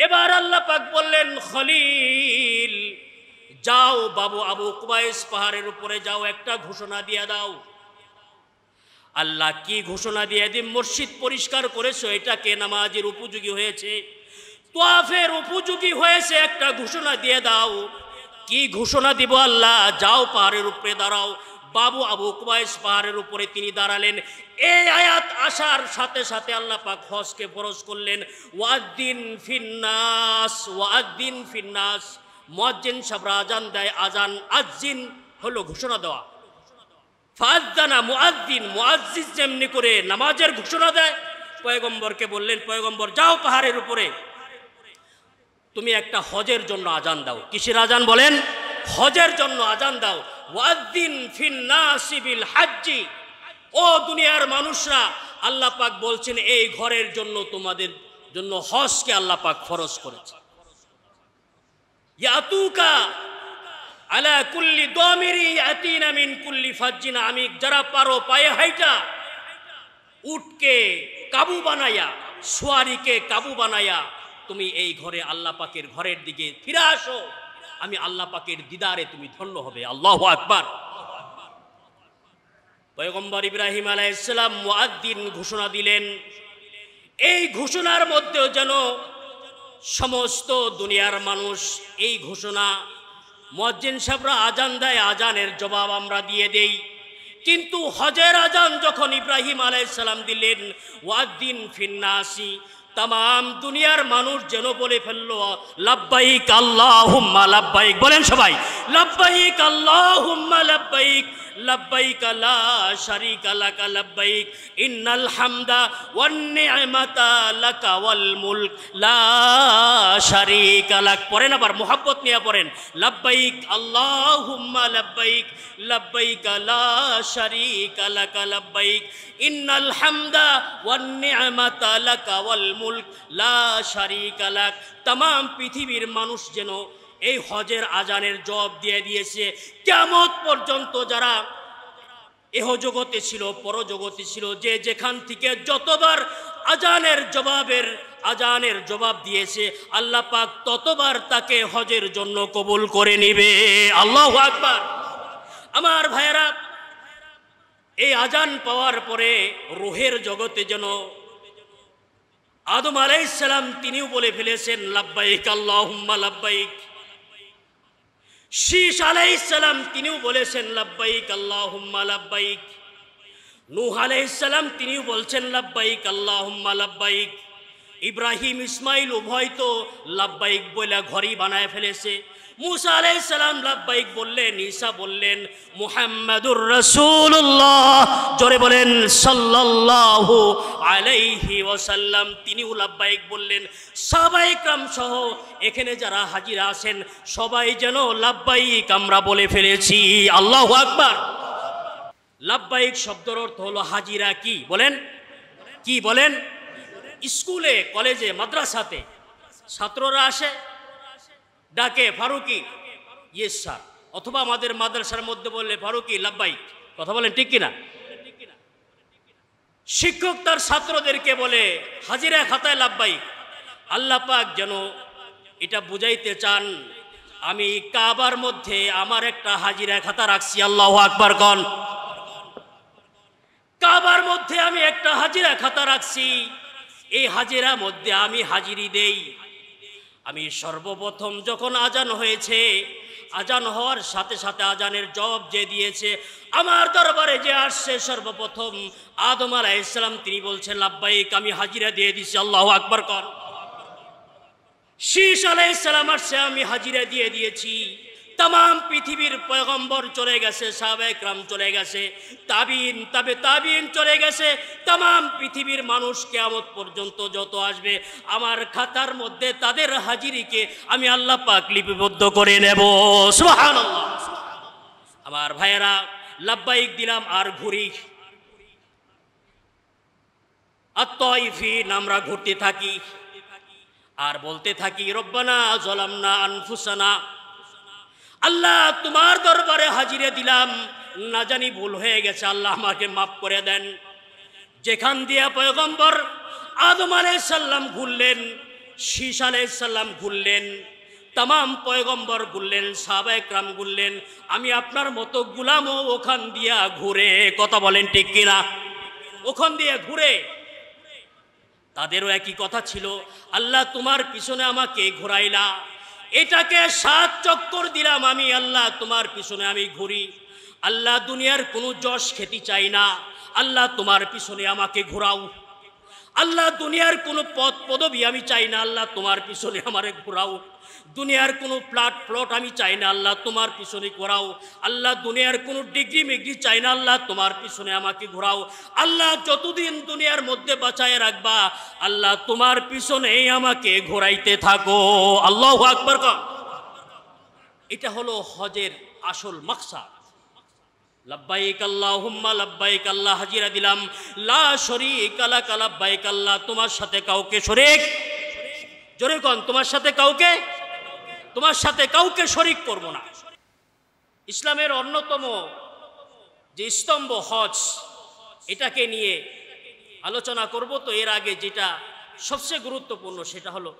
এবার আল্লাহ পাক বললেন, খলিল যাও বাবু আবু কুবাইস পাহাড়ের উপরে যাও, একটা ঘোষণা দিয়ে দাও। আল্লাহ কি ঘোষণা দিয়ে দিন? মসজিদ পরিষ্কার করেছো, এটাকে নামাজের উপযোগী হয়েছে, তোয়াফের উপযোগী হয়েছে, একটা ঘোষণা দিয়ে দাও। কি ঘোষণা দিব? আল্লাহ যাও পাহাড়ের উপরে দাঁড়াও। বাবু আবু কুবাইস পাহাড়ের উপরে তিনি দাঁড়ালেন। এই আয়াত আসার সাথে সাথে আল্লাহ পাক হজকে ফরজ করলেন। ওয়াদ্দিন ফিন্নাস, ওয়াদ্দিন ফিন্নাস, মুয়াজ্জিন সাহেবরা আজান দেয়, আজান আজ্জিন হলো ঘোষণা দেওয়া। ফাআযানা মুআজ্জিন, মুআজ্জিজ যেমনি করে নামাজের ঘোষণা দেয়, পয়গম্বরকে বললেন, পয়গম্বর যাও পাহাড়ের উপরে, তুমি একটা হজের জন্য আজান দাও। কিসের আজান বলেন? হজের জন্য আজান দাও। ওয়াদ্দিন ফিন্নাসি বিল হাজ্জি, ও দুনিয়ার মানুষরা, আল্লাহ পাক বলছেন এই ঘরের জন্য তোমাদের জন্য হজকে আল্লাহ পাক ফরজ করেছে। ইয়াতুকা আলা কুল্লি দামিরি ইয়াতিনা মিন কুল্লি ফাজ্জিন আমিক, যারা পারো পায়ে হাইটা উটকে কাবু বানায়া, সোয়ারিকে কাবু বানায়া তুমি এই ঘরে আল্লাহ পাকের ঘরের দিকে ফিরে আসো, আমি আল্লাহ পাকের দিদারে তুমি ধন্য হবে। আল্লাহু আকবার। পয়গম্বর ইব্রাহিম আলাইহিস সালাম মুআদ্দিন ঘোষণা দিলেন। এই ঘোষণার মধ্যেও যেন সমস্ত দুনিয়ার মানুষ এই ঘোষণা, মুয়াজ্জিন সাহেবরা আজান দেয়, আজানের জবাব আমরা দিয়ে দেই। কিন্তু হজের আজান যখন ইব্রাহিম আলাইহিস সালাম দিলেন, ওয়াদ্দিন ফিন্নাসি, তাম দুনিয়ার মানুষ যেন বলে ফেললো লাব্বাইক আল্লাহুম্মা লাব্বাইক। বলেন সবাই, লাব্বাইক আল্লাহুম্মা লাব্বাইক, লাব্বাইক লা শারীকা লাকা লাব্বাইক, ইন্নাল হামদা ওয়ান নি'মাতা লাকা ওয়াল মুলক লা শারীকা লাক। পড়েন, আবার মুহাব্বত নিয়ে পড়েন, লাব্বাইক আল্লাহুম্মা লাব্বাইক, লাব্বাইক লা শারীকা লাকা লাব্বাইক, ইন্নাল হামদা ওয়ান নি'মাতা লাকা ওয়াল মুলক লা শারীকা লাক। तमाम পৃথিবীর মানুষ যেন এই হজের আজানের জবাব দিয়ে দিয়েছে। কিয়ামত পর্যন্ত যারা এহ জগতে ছিল, পরজগতে ছিল, যে যেখান থেকে যতবার আজানের জবাব দিয়েছে, আল্লাহ পাক ততবার তাকে হজের জন্য কবুল করে নিবে। আল্লাহু আকবার। আমার ভাইয়েরা, এই আজান পাওয়ার পরে রূহের জগতে যেন আদম আলাইহিস সালাম তিনিও বলে ফেলেছেন লাব্বাইক আল্লাহুম্মা লাব্বাইক। শীশ আলাইহিস সালাম তিনিও বলেছেন লাব্বাইক আল্লাহুম্মা লাব্বাইক। নূহ আলাইহিস সালাম তিনিও বলছেন লাব্বাইক আল্লাহুম্মা লাব্বাইক। ইব্রাহিম ইসমাইল উভয় তো লাব্বাইক বলে ঘরই বানায় ফেলেছে। मूसा আলাইহিস সালাম লাব্বাইক বললেন, ঈসা বললেন, মুহাম্মাদুর রাসূলুল্লাহ, জোরে বলেন সাল্লাল্লাহু আলাইহি ওয়াসাল্লাম, তিনিও লাব্বাইক বললেন। সাহাবায়ে কেরাম সহ এখানে যারা হাজিরা আছেন সবাই যেন লাব্বাইক আমরা বলে ফেলেছি। আল্লাহু আকবার। লাব্বাইক শব্দের অর্থ হলো হাজিরা। কি বলেন? কি বলেন? স্কুলে, কলেজে, মাদ্রাসাতে ছাত্ররা আসে, ডাকে ফারুকি, ইয়েস স্যার, অথবা আমাদের মাদ্রাসার মধ্যে বললে ফারুকি লাব্বাইক। কথা বলেন ঠিক কিনা? শিক্ষক তার ছাত্রদেরকে বলে হাজিরা খাতায় লাব্বাইক। আল্লাহ পাক যেন এটা বুঝাইতে চান, আমি কাবার মধ্যে আমার একটা হাজিরা খাতা রাখছি। আল্লাহু আকবার কোন। কাবার মধ্যে আমি একটা হাজিরা খাতা রাখছি, এই হাজিরা মধ্যে আমি হাজিরি দেই। আমি সর্বপ্রথম যখন আজান হয়েছে, আজান হওয়ার সাথে সাথে আজানের জবাব যে দিয়েছে, আমার দরবারে যে আসছে সর্বপ্রথম আদম আলাইহিস সালাম, তিনি বলছেন লাব্বাইক, আমি হাজিরা দিয়ে দিছি। আল্লাহু আকবার কর। শীশ আলাইহিস সালাম আসছে, আমি হাজিরা দিয়ে দিয়েছি। तमाम পৃথিবীর পয়গম্বর চলে গেছে, সাহাবায়ে কেরাম চলে গেছে, তাবিঈন, তাবে তাবিঈন চলে গেছে, तमाम পৃথিবীর মানুষ কিয়ামত পর্যন্ত যত আসবে, আমার খাতার মধ্যে তাদের হাজিরিকে আমি আল্লাহ পাক লিপিবদ্ধ করে নেব। সুবহানাল্লাহ। আমার ভাইয়েরা, লাব্বাইক দিলাম আর ঘুরি। আত-তাইফিন আমরা ঘুরতে থাকি আর বলতে থাকি রব্বানা যালামনা আনফুসানা, আল্লাহ তোমার দরবারে হাজিরে দিলাম, না জানি ভুল হয়ে গেছে, আল্লাহ আমাকে মাফ করে দেন। যেখান দিয়ে পয়গম্বর আদম আলাইহিস সালাম ঘুরলেন, শীষ আলাইহিস সালাম ঘুরলেন, তামাম পয়গম্বর ঘুরলেন, সাহাবায়ে কেরাম ঘুরলেন, আমি আপনার মতো গোলামও ওখান দিয়া ঘুরে, কথা বলেন ঠিক কিনা, ওখান দিয়ে ঘুরে তাদেরও একই কথা ছিল, আল্লাহ তোমার পিছনে আমাকে ঘোরাইলা, এটাকে 7 চক্কর দিলাম আমি, আল্লাহ তোমার পিছনে আমি ঘুরি, আল্লাহ দুনিয়ার কোনো যশ খেতে চাই না, আল্লাহ তোমার পিছনে আমাকে ঘোরাও, আল্লাহ দুনিয়ার কোনো পদ পদবি আমি চাই না, আল্লাহ তোমার পিছনে আমারে ঘোরাও, দুনিয়ার কোনো প্লট আমি চাই না, আল্লাহ তোমার পিছনে ঘোরাও, আল্লাহ দুনিয়ার কোনো ডিগ্রি মিগ্রি চাই না, আল্লাহ তোমার পিছনে আমাকে ঘোরাও, আল্লাহ যতদিন দুনিয়ার মধ্যে বাঁচায় রাখবা, আল্লাহ তোমার পিছনেই আমাকে ঘোরাইতে থাকো। আল্লাহু আকবার। এটা হলো হজের আসল মাকসাদ। লব্বাইক আল্লাহুম্মা লব্বাইক, আল্লাহ হাজিরা দিলাম, লা শরীকা লাক লব্বাইক, আল্লাহ তোমার সাথে কাউকে শরীক, জোরে কোন, তোমার সাথে কাউকে শরীক করব না। ইসলামের অন্যতম যে স্তম্ভ হজ, এটাকে নিয়ে আলোচনা করব। তো এর আগে যেটা সবচেয়ে গুরুত্বপূর্ণ সেটা হলো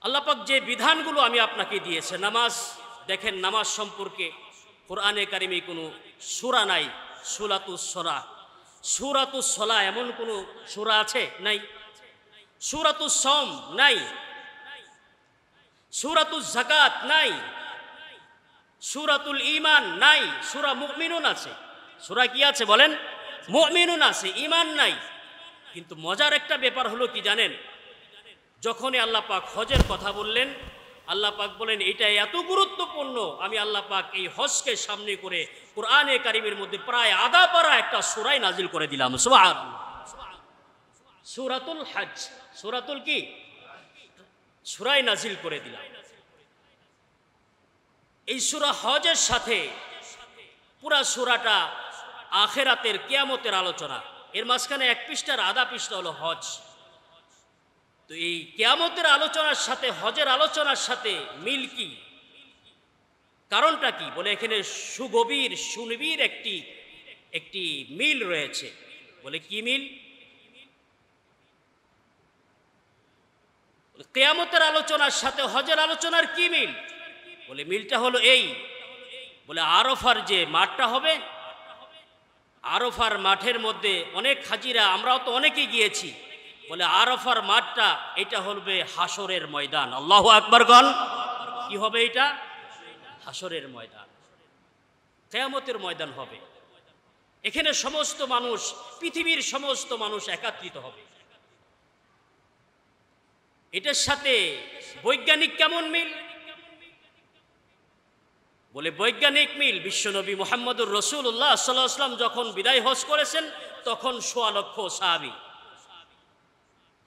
আল্লাহ পাক যে বিধানগুলো আমি আপনাকে দিয়েছে, নামাজ, দেখেন নামাজ সম্পর্কে কোরআনে কারিমে কোনো সূরা নাই, সূরাতুস সালাহ এমন কোনো সূরা আছে? নাই। সূরাতুস সওম নাই, সূরাতুজ যাকাত নাই, সূরাতুল ঈমান নাই, সূরা মুমিনুন আছে। সূরা কি আছে বলেন? মুমিনুন আছে, ঈমান নাই। কিন্তু মজার একটা ব্যাপার হলো কি জানেন, যখনই আল্লাহ পাক হজের কথা বললেন, আল্লাহ পাক বলেন এটা এত গুরুত্বপূর্ণ, আমি আল্লাহ পাক এই হজকে সামনে করে কোরআনে কারিমের মধ্যে প্রায় আধা পারা একটা সূরা নাজিল করে দিলাম। সুবহানাল্লাহ। সূরাতুল হজ, সূরাতুল কি, সূরা নাজিল করে দিলাম। এই সূরা হজের সাথে পুরা সূরাটা আখিরাতের কিয়ামতের আলোচনা, এর মাঝখানে 1 পৃষ্ঠার আধা পৃষ্ঠা হলো হজ। তো এই কিয়ামতের আলোচনার সাথে হজের আলোচনার সাথে মিল কি, কারণটা কি? বলে এখানে সুগভীর সুনিবিড় একটি মিল রয়েছে। বলে কি মিল? কিয়ামতের আলোচনার সাথে হজের আলোচনার কি মিল? বলে মিলটা হলো এই, বলে আরাফার যে মাঠটা হবে, আরাফার মাঠের মধ্যে অনেক হাজিরা, আমরাও তো অনেকে গিয়েছি, বলে আরাফার মাঠটা এটা হবে হাসরের ময়দান। আল্লাহু আকবার গণ। কি হবে এটা? হাসরের ময়দান, কিয়ামতের ময়দান হবে। এখানে সমস্ত মানুষ, পৃথিবীর সমস্ত মানুষ একত্রিত হবে। এটার সাথে বৈজ্ঞানিক কেমন মিল? বলে বৈজ্ঞানিক মিল, বিশ্বনবী মুহাম্মদুর রাসূলুল্লাহ সাল্লাল্লাহু আলাইহি ওয়াসাল্লাম যখন বিদায় হজ করেছেন তখন 1.25 লক্ষ সাহাবী,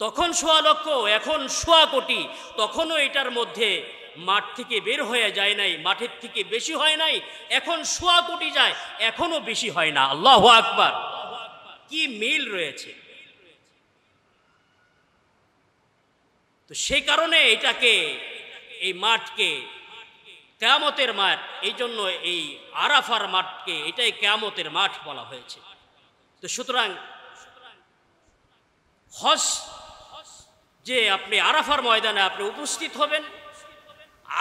তখন 1.25 লক্ষ, এখন 1.25 কোটি। তখনও এটার মধ্যে মাঠ থেকে বের হয়ে যায় নাই, মাঠের থেকে বেশি হয় নাই, এখন 1.25 কোটি যায়, এখনো বেশি হয় না। আল্লাহু আকবার। কি মিল রয়েছে! তো সেই কারণে এটাকে, এই মাঠকে কিয়ামতের মাঠ, এই জন্য এই আরাফার মাঠকে এটাই কিয়ামতের মাঠ বলা হয়েছে। তো সুতরাং হজ যে আপনি আরাফার ময়দানে আপনি উপস্থিত হবেন,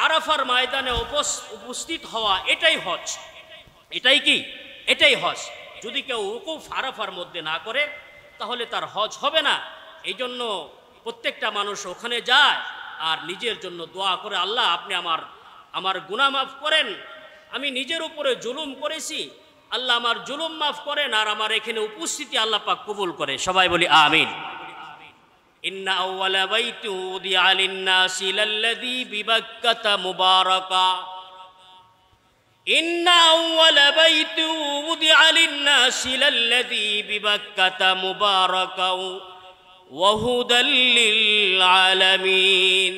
আরাফার ময়দানে উপস্থিত হওয়া এটাই হজ। এটাই কি? এটাই হজ। যদি কেউ উকুফ আরাফার মধ্যে না করে তাহলে তার হজ হবে না। এই জন্য প্রত্যেকটা মানুষ ওখানে যায় আর নিজের জন্য দোয়া করে, আল্লাহ আপনি আমার গুনাহ মাফ করেন, আমি নিজের উপরে জুলুম করেছি, আল্লাহ আমার জুলুম মাফ করেন, আর আমার এখানে উপস্থিতি আল্লাহ পাক কবুল করে। সবাই বলি আমিন। ইন্না আউওয়ালা বাইতি উদিআ লিন-নাসি লাল্লাযী বিবাক্কাতা মুবারাকা, ইন্না আউওয়ালা বাইতি উদিআ লিন-নাসি লাল্লাযী বিবাক্কাতা মুবারাকা ওয়া হুদাল লিল আলামিন।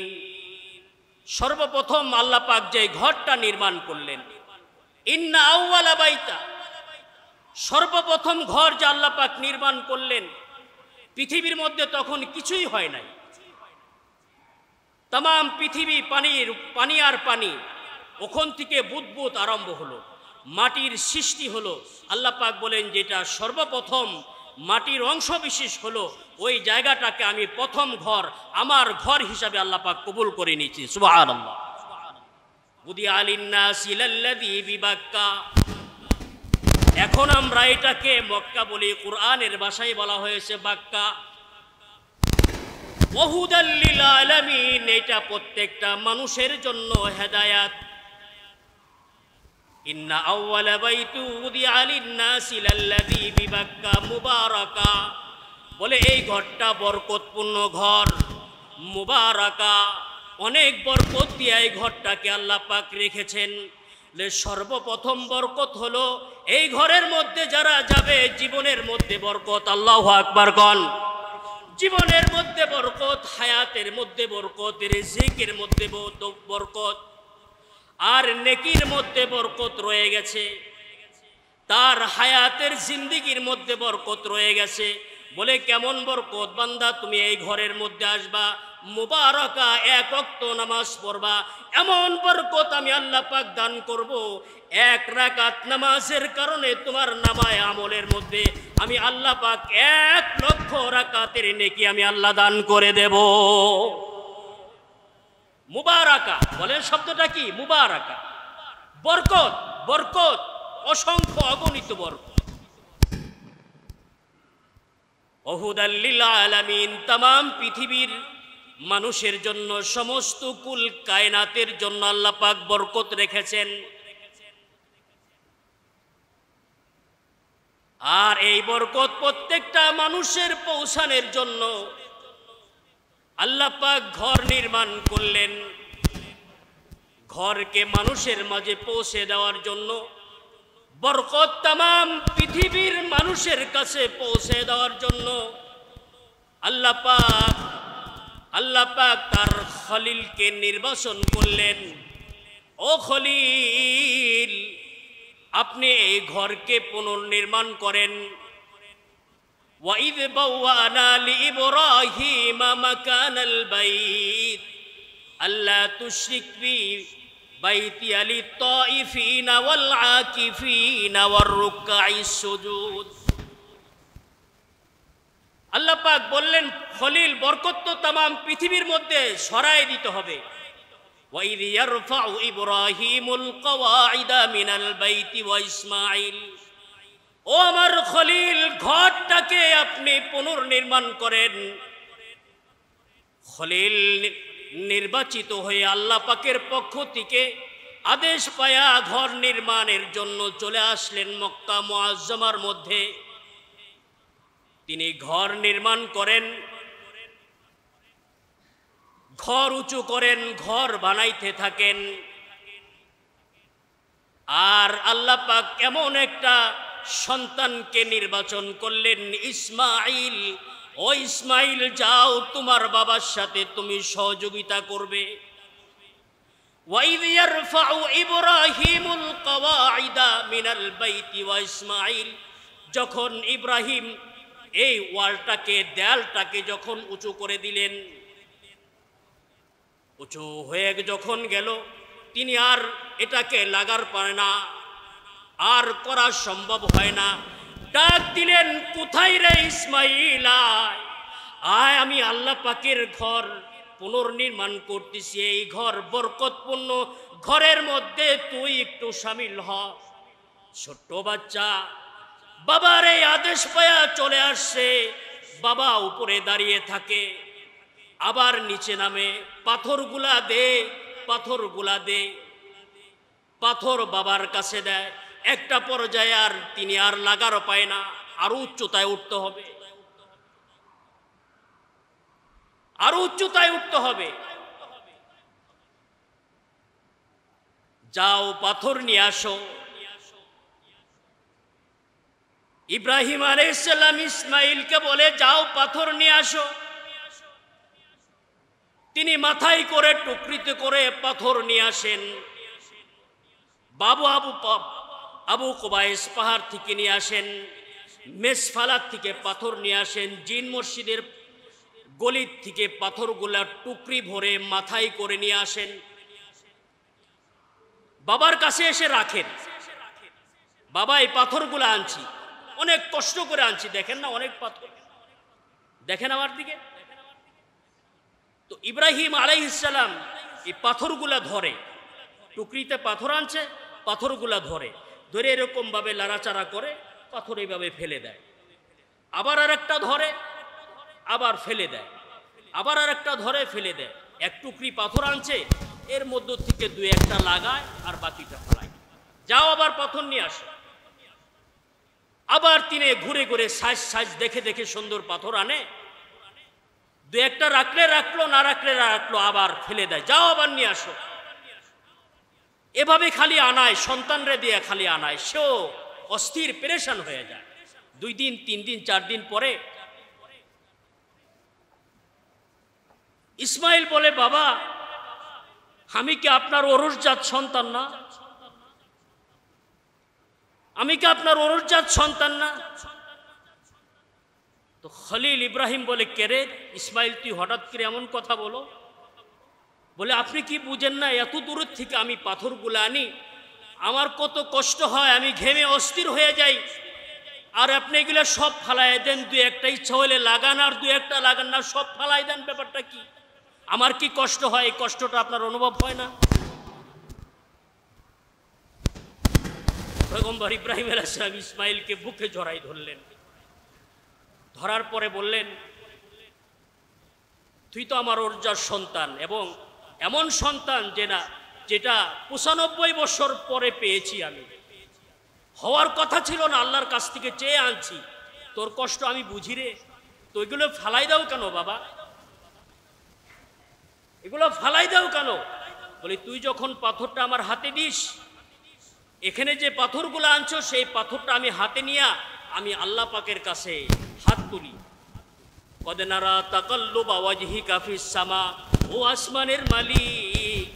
সর্বপ্রথম আল্লাহ পাক যে ঘরটা নির্মাণ করলেন, ইন্না আউওয়ালা বাইতা, সর্বপ্রথম ঘর যে আল্লাহ পাক নির্মাণ করলেন, পৃথিবীর মধ্যে তখন কিছুই হয় নাই, तमाम पृथिवी पानी और पानी ओखान থেকে बुदबुद आरम्भ हलो माटिर सृष्टि हलो। आल्लाह पाक बोलें जेटा सर्वप्रथम মাটির অংশ বিশেষ হলো, ওই জায়গাটাকে আমি প্রথম ঘর, আমার ঘর হিসাবে আল্লাহ পাক কবুল করে নিয়েছি। সুবহানাল্লাহ। বুদি আলিন্নাসি লাল্লাযী বিবাক্কা, এখন আমরা এটাকে মক্কা বলি, কোরআনের ভাষায় বলা হয়েছে বাক্কা। ওয়াহুদাল লিল আলামিন, এটা প্রত্যেকটা মানুষের জন্য হেদায়াত। ইন্না আউওয়ালা বাইতু উদিআ লিন-নাসি লাল্লাযী বিবাক্কা মুবারাকা, বলে এই ঘরটা বরকতপূর্ণ ঘর, মুবারাকা, অনেক বরকত দিয়ে এই ঘরটাকে আল্লাহ পাক রেখেছেন। সর্বপ্রথম বরকত হলো এই ঘরের মধ্যে যারা যাবে জীবনের মধ্যে বরকত। আল্লাহু আকবার গণ। জীবনের মধ্যে বরকত, হায়াতের মধ্যে বরকত, রিজিকের মধ্যে বরকত, আর নেকির মধ্যে বরকত রয়ে গেছে, তার হায়াতের জিন্দেগির মধ্যে বরকত রয়ে গেছে। বলে কেমন বরকত? বান্দা তুমি এই ঘরের মধ্যে আসবা, মুবারাকা, এক ওয়াক্ত নামাজ পড়বা, এমন বরকত আমি আল্লাহ পাক দান করব, এক রাকাত নামাজের কারণে তোমার নামায় আমলের মধ্যে আমি আল্লাহ পাক 1,00,000 রাকাতের নেকি আমি আল্লাহ দান করে দেব। মুবারাকা বলেন শব্দটা কি? মুবারাকা, বরকত, বরকত, অসংখ্য অগণিত বরকত। ওহুদাল লিল আলামিন, तमाम পৃথিবীর মানুষের জন্য, সমস্ত কুল কায়নাতের জন্য আল্লাহ পাক বরকত রেখেছেন। আর এই বরকত প্রত্যেকটা মানুষের পৌঁছানোর জন্য আল্লাহ পাক ঘর নির্মাণ করলেন। ঘরকে মানুষের মাঝে পৌঁছে দেওয়ার জন্য, বরকত तमाम পৃথিবীর মানুষের কাছে পৌঁছে দেওয়ার জন্য আল্লাহ পাক তার খলিলকে নির্বাচন করলেন। ও খলিল, আপনি এই ঘরকে পুনর্নির্মাণ করেন। وَإِذْ بَوَّأْنَا لِإِبْرَاهِيمَ مَكَانَ الْبَيْتِ أَلَّا تُشْرِكْ بِي بَيْتِيَ لِلطَّائِفِينَ وَالْعَاكِفِينَ وَالرُّكَّعِ السُّجُودِ। আল্লাহ পাক বললেন, খলিল, বরকত তো तमाम পৃথিবীর মধ্যে ছড়ায় দিতে হবে। وَإِذْ يَرْفَعُ إِبْرَاهِيمُ الْقَوَاعِدَ مِنَ الْبَيْتِ وَإِسْمَاعِيلُ, ও আমার খলিল, ঘরটাকে আপনি পুনর্নির্মাণ করেন। খলিল নির্বাচিত হয়ে আল্লাহ পাকের পক্ষ থেকে আদেশ পায়া ঘর নির্মাণের জন্য চলে আসলেন মক্কা মুআজ্জামার মধ্যে। তিনি ঘর নির্মাণ করেন, ঘর উঁচু করেন, ঘর বানাইতে থাকেন। আর আল্লাহ পাক এমন একটা সন্তানকে নির্বাচন করলেন, ইসমাইল। ও ইসমাইল, যাও তোমার বাবার সাথে তুমি সহযোগিতা করবে। ওয়াইদ ইয়ারফাউ ইব্রাহিমুল কওয়াইদা মিনাল বাইতি ওয়া ইসমাইল, যখন ইব্রাহিম এই ওয়ালটাকে, দেয়ালটাকে যখন উঁচু করে দিলেন, উঁচু হয়ে যখন গেল, তিনি আর এটাকে লাগার পারে না, আর করা সম্ভব হয় না। ডাক দিলেন, কোথায় রে ইসমাইল, আয়, আমি আল্লাহ পাকের ঘর পুনর্নির্মাণ করতেছি, এই ঘর বরকতপূর্ণ, ঘরের মধ্যে তুই একটু শামিল হ। ছোট্ট বাচ্চা বাবার এই আদেশ পায়া চলে আসছে, বাবা উপরে দাঁড়িয়ে থাকে, আবার নিচে নামে, পাথরগুলা দে, পাথরগুলা দে, পাথর বাবার কাছে দেয়। একটা পর্যায়ে আর তিনি আর লাগারও পায় না, আরো উচ্চতায় উঠতে হবে, আরো উচ্চতায় উঠতে হবে। যাও পাথর নিয়ে আসো। ইব্রাহিম আলাইহিস সালাম ইসমাইলকে বলে, যাও পাথর নিয়ে আসো। তিনি মাথায় করে, টুকরিতে করে পাথর নিয়ে আসেন। আবু কুবাইস পাহাড় থেকে নিয়ে আসেন, মেসফালাত থেকে পাথর নিয়ে আসেন, জিন মসজিদের গলির থেকে পাথরগুলা টুকরি ভরে মাথায় করে নিয়ে আসেন, বাবার কাছে এসে রাখেন। বাবা, এই পাথরগুলা আনছি, অনেক কষ্ট করে আনছি, দেখেন না অনেক পাথর, দেখেন আমার দিকে। তো ইব্রাহিম আলাইহিস সালাম এই পাথরগুলা ধরে, টুকরিতে পাথর আনছে, পাথরগুলা ধরে ধরে এরকম ভাবে লাড়াচাড়া করে পাথর এইভাবে ফেলে দেয়, আবার আরেকটা ধরে আবার ফেলে দেয়, আবার আরেকটা ধরে ফেলে দেয়। এক টুকরি পাথর আনছে, এর মধ্য থেকে দুই একটা লাগায় আর বাকিটা ফেলায়, যাও আবার পাথর নিয়ে আসে। আবার তিনি ঘুরে ঘুরে সাইজ সাইজ দেখে দেখে সুন্দর পাথর আনে, দু একটা রাখলে রাখলো, না রাখলে রাখলো, আবার ফেলে দেয়, যাও আবার নিয়ে আসো। এভাবে খালি আনায়, সন্তানরে দিয়ে খালি আনায়, সেও অস্থির পেরেশান হয়ে যায়। 2 দিন 3 দিন 4 দিন পরে ইসমাইল বলে, বাবা আমি কি আপনার ওরসজাত সন্তান না? আমি কি আপনার ওরসজাত সন্তান না? তো খলিল ইব্রাহিম বলে, কে রে ইসমাইল, তুই হঠাৎ করে এমন কথা বলো? বলে, আপনি কি বুঝেন না, এত দূরের থেকে আমি পাথরগুলো আনি, আমার কত কষ্ট হয়, আমি ঘেমে অস্থির হয়ে যাই, আর আপনি এগুলো সব ফালাই দেন, 2-1টা ইচ্ছা হলে লাগান আর 2-1টা লাগান না, সব ফালাই দেন, ব্যাপারটা কি? আমার কি কষ্ট হয়, এই কষ্টটা আপনার অনুভব হয় না? পয়গম্বর ইব্রাহিম আলাইহিস সালাম ইসমাইলকে বুকে জড়াই ধরলেন, ধরার পরে বললেন, তুই তো আমার ওরজার সন্তান, এবং এমন সন্তান যেটা 95 বছর পরে পেয়েছি আমি, হওয়ার কথা ছিল না, আল্লাহর কাছ থেকে চেয়ে আনছি, তোর কষ্ট আমি বুঝি রে, তো এগুলো ফালাই দাও কেন বাবা, এগুলো ফালাই দাও কেন? বলি, তুই যখন পাথরটা আমার হাতে দিস, এখানে যে পাথরগুলো আনছো, সেই পাথরটা আমি হাতে নিয়ে আমি আল্লাহ পাকের কাছে হাত তুলি, কদ নারা তাকাল্লুবা ওয়াজহিকা ফিস সামা, ও আসমানের মালিক,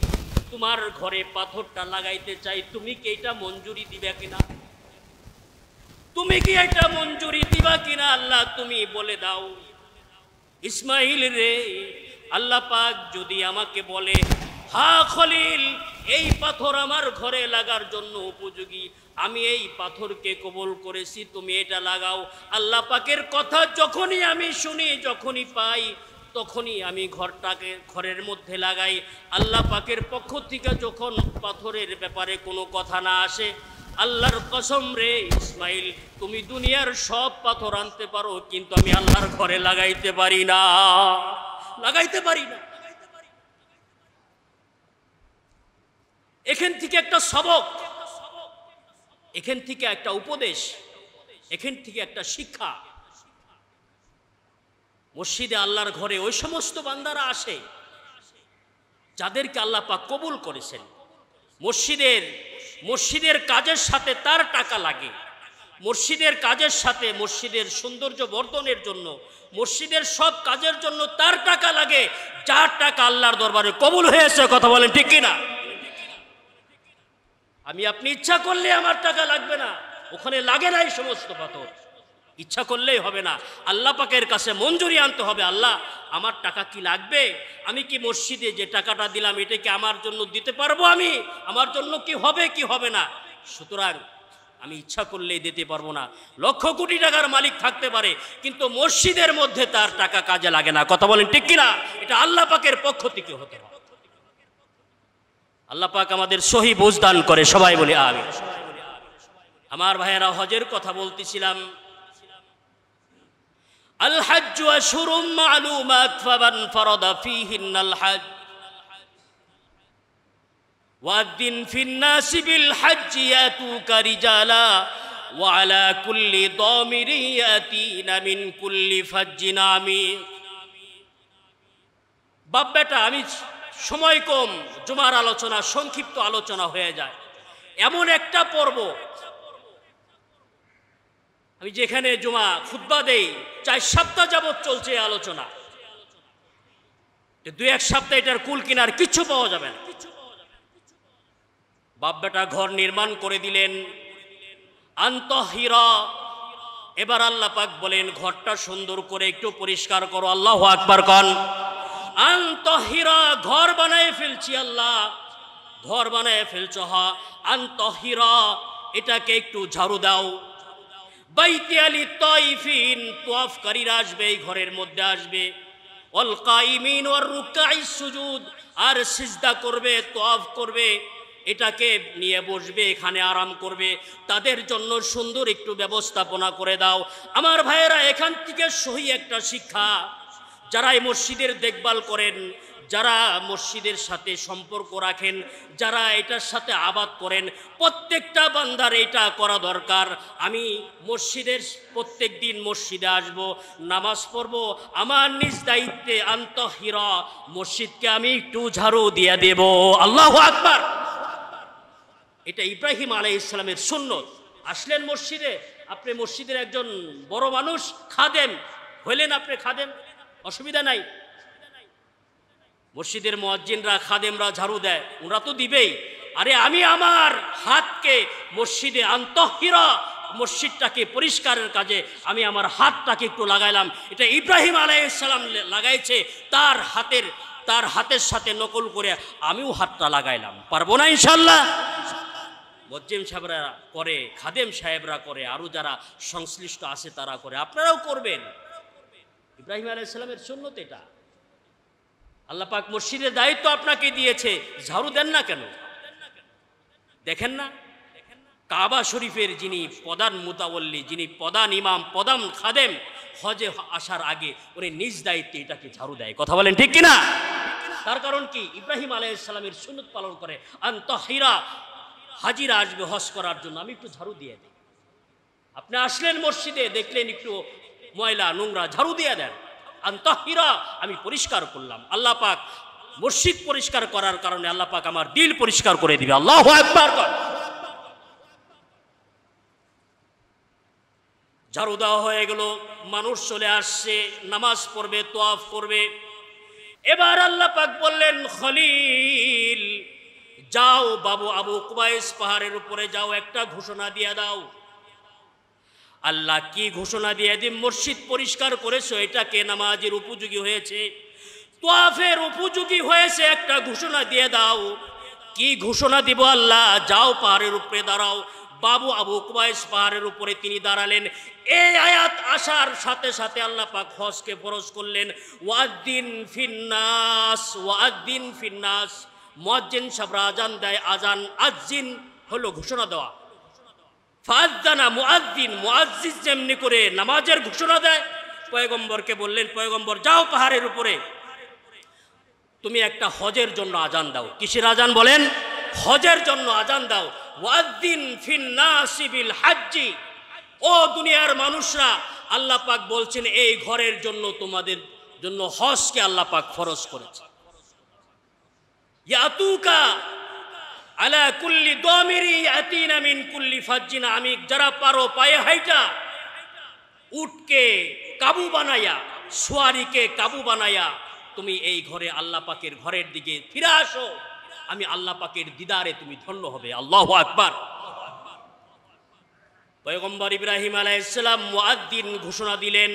তোমার ঘরে পাথরটা লাগাইতে চাই, তুমি কি এটা মঞ্জুরি দিবা কিনা? তুমি কি এটা মঞ্জুরি দিবা কিনা? আল্লাহ তুমি বলে দাও। ইসমাইল রে, আল্লাহ পাক যদি আমাকে বলে, হ্যাঁ খলিল, এই পাথর আমার ঘরে লাগার জন্য উপযোগী, আমি এই পাথরকে কবুল করেছি, তুমি এটা লাগাও। আল্লাহ পাকের কথা যখনই আমি শুনি, যখনই পাই, তখনই আমি ঘরের মধ্যে লাগাই। আল্লাহ পাকের পক্ষ থেকে যখন পাথরের ব্যাপারে কোনো কথা না আসে, আল্লাহর কসম রে ইসমাইল, তুমি দুনিয়ার সব পাথর আনতে পারো, কিন্তু আমি আল্লাহর ঘরে লাগাইতে পারি না, লাগাইতে পারি না। এখান থেকে একটা সবক, এখান থেকে একটা উপদেশ, এখান থেকে একটা শিক্ষা। মসজিদে আল্লাহর ঘরে ওই সমস্ত বান্দারা আসে যাদেরকে আল্লাহ পাক কবুল করেছেন। মসজিদের কাজের সাথে তার টাকা লাগে, মসজিদের কাজের সাথে মসজিদের সৌন্দর্য বর্ধনের জন্য, মসজিদের সব কাজের জন্য তার টাকা লাগে, যার টাকা আল্লাহর দরবারে কবুল হয়েছে। কথা বলেন ঠিক কিনা? আমি আপনি ইচ্ছা করলে আমার টাকা লাগবে না, ওখানে লাগে না এই সমস্ত পাথর, ইচ্ছা করলেই হবে না, আল্লাহ পাকের কাছে মঞ্জুরি আনতে হবে। আল্লাহ, আমার টাকা কি লাগবে? আমি কি মসজিদে যে টাকাটা দিলাম, এটা কি আমার জন্য দিতে পারবো? আমি আমার জন্য কি হবে কি হবে না? সুতরাং আমি ইচ্ছা করলেই দিতে পারবো না। লক্ষ কোটি টাকার মালিক থাকতে পারে, কিন্তু মসজিদের মধ্যে তার টাকা কাজে লাগে না। কথা বলেন ঠিক কিনা? এটা আল্লাহ পাকের পক্ষ থেকে হতে হবে। আল্লাহ পাক আমাদের সহি বুঝ দান করে, সবাই বলি আমিন। আমার ভাইয়েরা, হজের কথা বলতেছিলাম। আল হাজ্জু আশহুরুম মা'লুমাত ফামান ফারাদা ফীহিন্নাল হজ্জ ওয়াদ্দিন ফিন নাসি বিল হজ্জি ইয়াতুকা রিজালা ওয়া আলা কুল্লি দামিরিন ইয়াতিনা মিন কুল্লি ফাজ্জিন আমিক। বাপ বেটা, আমি সময় কম, জুমার আলোচনা সংক্ষিপ্ত আলোচনা হয়ে যায়। এমন একটা পর্ব, আমি যেখানে জুমা খুতবা দেই, 4 সপ্তাহ যাবৎ চলছে আলোচনা, 2-1 সপ্তাহ এটার কুল কিনার কিচ্ছু পাওয়া যাবে না। বাপ বেটা ঘর নির্মাণ করে দিলেন, আনতাহিরা। এবার আল্লাহ পাক বলেন, ঘরটা সুন্দর করে একটু পরিষ্কার করো। আল্লাহু আকবার কন। আনতাহিরা, ঘর বানায় ফেলছি আল্লাহ, ঘর বানায় ফেলছো। হা আনতাহিরা, এটাকে একটু ঝাড়ু দাও। বাইতি আলি তাইফিন, তোয়াফকারীরা আসবে, এই ঘরের মধ্যে আসবে। ওয়াল কাইমিন ওয়ার রুকাইস সুজুদ, আর সিজদা করবে, তোয়াফ করবে, এটাকে নিয়ে বসবে, এখানে আরাম করবে। তাদের জন্য সুন্দর একটু ব্যবস্থাপনা করে দাও। আমার ভাইয়েরা, এখান থেকে সহি একটা শিক্ষা, যারা এই মসজিদের দেখভাল করেন, যারা মসজিদের সাথে সম্পর্ক রাখেন, যারা এটার সাথে আবাদ করেন, প্রত্যেকটা বান্দার এটা করা দরকার। আমি মসজিদের প্রত্যেক দিন মসজিদে আসব, নামাজ পড়ব, আমার নিজ দায়িত্বে আন্তহিরা, মসজিদকে আমি একটু ঝাড়ু দিয়ে দেব। আল্লাহু আকবার। এটা ইব্রাহিম আলাইহিস সালামের সুন্নত। আসলেন মসজিদে, আপনি মসজিদের একজন বড় মানুষ, খাদেম হইলেন, আপনি খাদেম, অসুবিধা নাই। মসজিদের মুয়াজ্জিনরা, খাদেমরা ঝাড়ু দেয়, ওরা তো দিবেই। আরে আমি আমার হাতকে মসজিদে আন্তহিরা, মসজিদটাকে পরিষ্কারের কাজে আমি আমার হাতটাকে একটু লাগাইলাম। এটা ইব্রাহিম আলাইহিস সালাম লাগাইছে, তার হাতের সাথে নকল করে আমিও হাতটা লাগাইলাম। পারবো না ইনশাল্লাহ? মুয়াজ্জিন সাহেবরা করে, খাদেম সাহেবরা করে, আরো যারা সংশ্লিষ্ট আছে তারা করে, আপনারাও করবেন। ইব্রাহিম আলাইহিস সালামের সুন্নত এটা। আল্লাহ পাক মসজিদের দায়িত্ব আপনাকে দিয়েছে, ঝাড়ু দেন না কেন? দেখেন না, কাবা শরীফের যিনি প্রধান মুতাওয়াল্লি, যিনি প্রধান ইমাম, প্রধান খাদেম, হজে আসার আগে উনি নিজ দায়িত্বে এটাকে ঝাড়ু দেয়। কথা বলেন ঠিক কিনা? তার কারণ কি? ইব্রাহিম আলাইহিস সালামের সুন্নত পালন করে। আনতাহিরা, হাজিরা আসবে হজ করার জন্য, আমি একটু ঝাড়ু দিয়ে দিই। আপনি আসলেন মসজিদে, দেখলেন একটু ময়লা নোংরা, ঝাড়ু দিয়ে দেন। আনতাহিরা, আমি পরিষ্কার করলাম। আল্লাহ পাক মসজিদ পরিষ্কার করার কারণে আল্লাহ পাক আমার দিল পরিষ্কার করে দিবে। আল্লাহু আকবার। ঝাড়ু দেওয়া হয়ে গেল, মানুষ চলে আসছে, নামাজ পড়বে, তোয়াফ করবে। এবার আল্লাহ পাক বললেন, খলিল যাও, বাবু আবু কুবাইস পাহাড়ের উপরে যাও, একটা ঘোষণা দিয়ে দাও। আল্লাহ কি ঘোষণা দিয়ে দিন? মসজিদ পরিষ্কার করেছো, এটাকে নামাজের উপযোগী হয়েছে, তোয়াফের উপযোগী হয়েছে, একটা ঘোষণা দিয়ে দাও। কি ঘোষণা দিব? আল্লাহ, যাও পাহাড়ের উপরে দাঁড়াও। বাবু আবু কুবাইস পাহাড়ের উপরে তিনি দাঁড়ালেন। এই আয়াত আসার সাথে সাথে আল্লাহ পাক হজকে ফরজ করলেন। ওয়াদ্দিন ফিন্নাস, ওয়াদ্দিন ফিন্নাস, মুয়াজ্জিন সাহেবরা আজান দেয়, আজান আজ্জিন হলো ঘোষণা দেওয়া। ফাআযানা মুআজ্জিন, মুআজ্জিজ যেমনি করে নামাজের ঘোষণা দেয়, পয়গম্বরকে বললেন, পয়গম্বর যাও পাহাড়ের উপরে, তুমি একটা হজের জন্য আজান দাও। কিসের আজান বলেন? হজের জন্য আজান দাও। ওয়াদ্দিন ফিন্নাসি বিল হাজ্জি, ও দুনিয়ার মানুষরা, আল্লাহ পাক বলছেন এই ঘরের জন্য, তোমাদের জন্য হজকে আল্লাহ পাক ফরজ করেছে। ইয়াতুকা আলা কুল্লি দামিরি ইয়াতিনা মিন কুল্লি ফাজ্জিন আমিক, যারা পারো পায়ে হাইটা, উটকে কাবু বানায়া, সোয়ারিকে কাবু বানায়া তুমি এই ঘরে আল্লাহ পাকের ঘরের দিকে ফিরে আসো, আমি আল্লাহ পাকের দিদারে তুমি ধন্য হবে। আল্লাহু আকবার। পয়গম্বর ইব্রাহিম আলাইহিস সালাম মুআদ্দিন ঘোষণা দিলেন।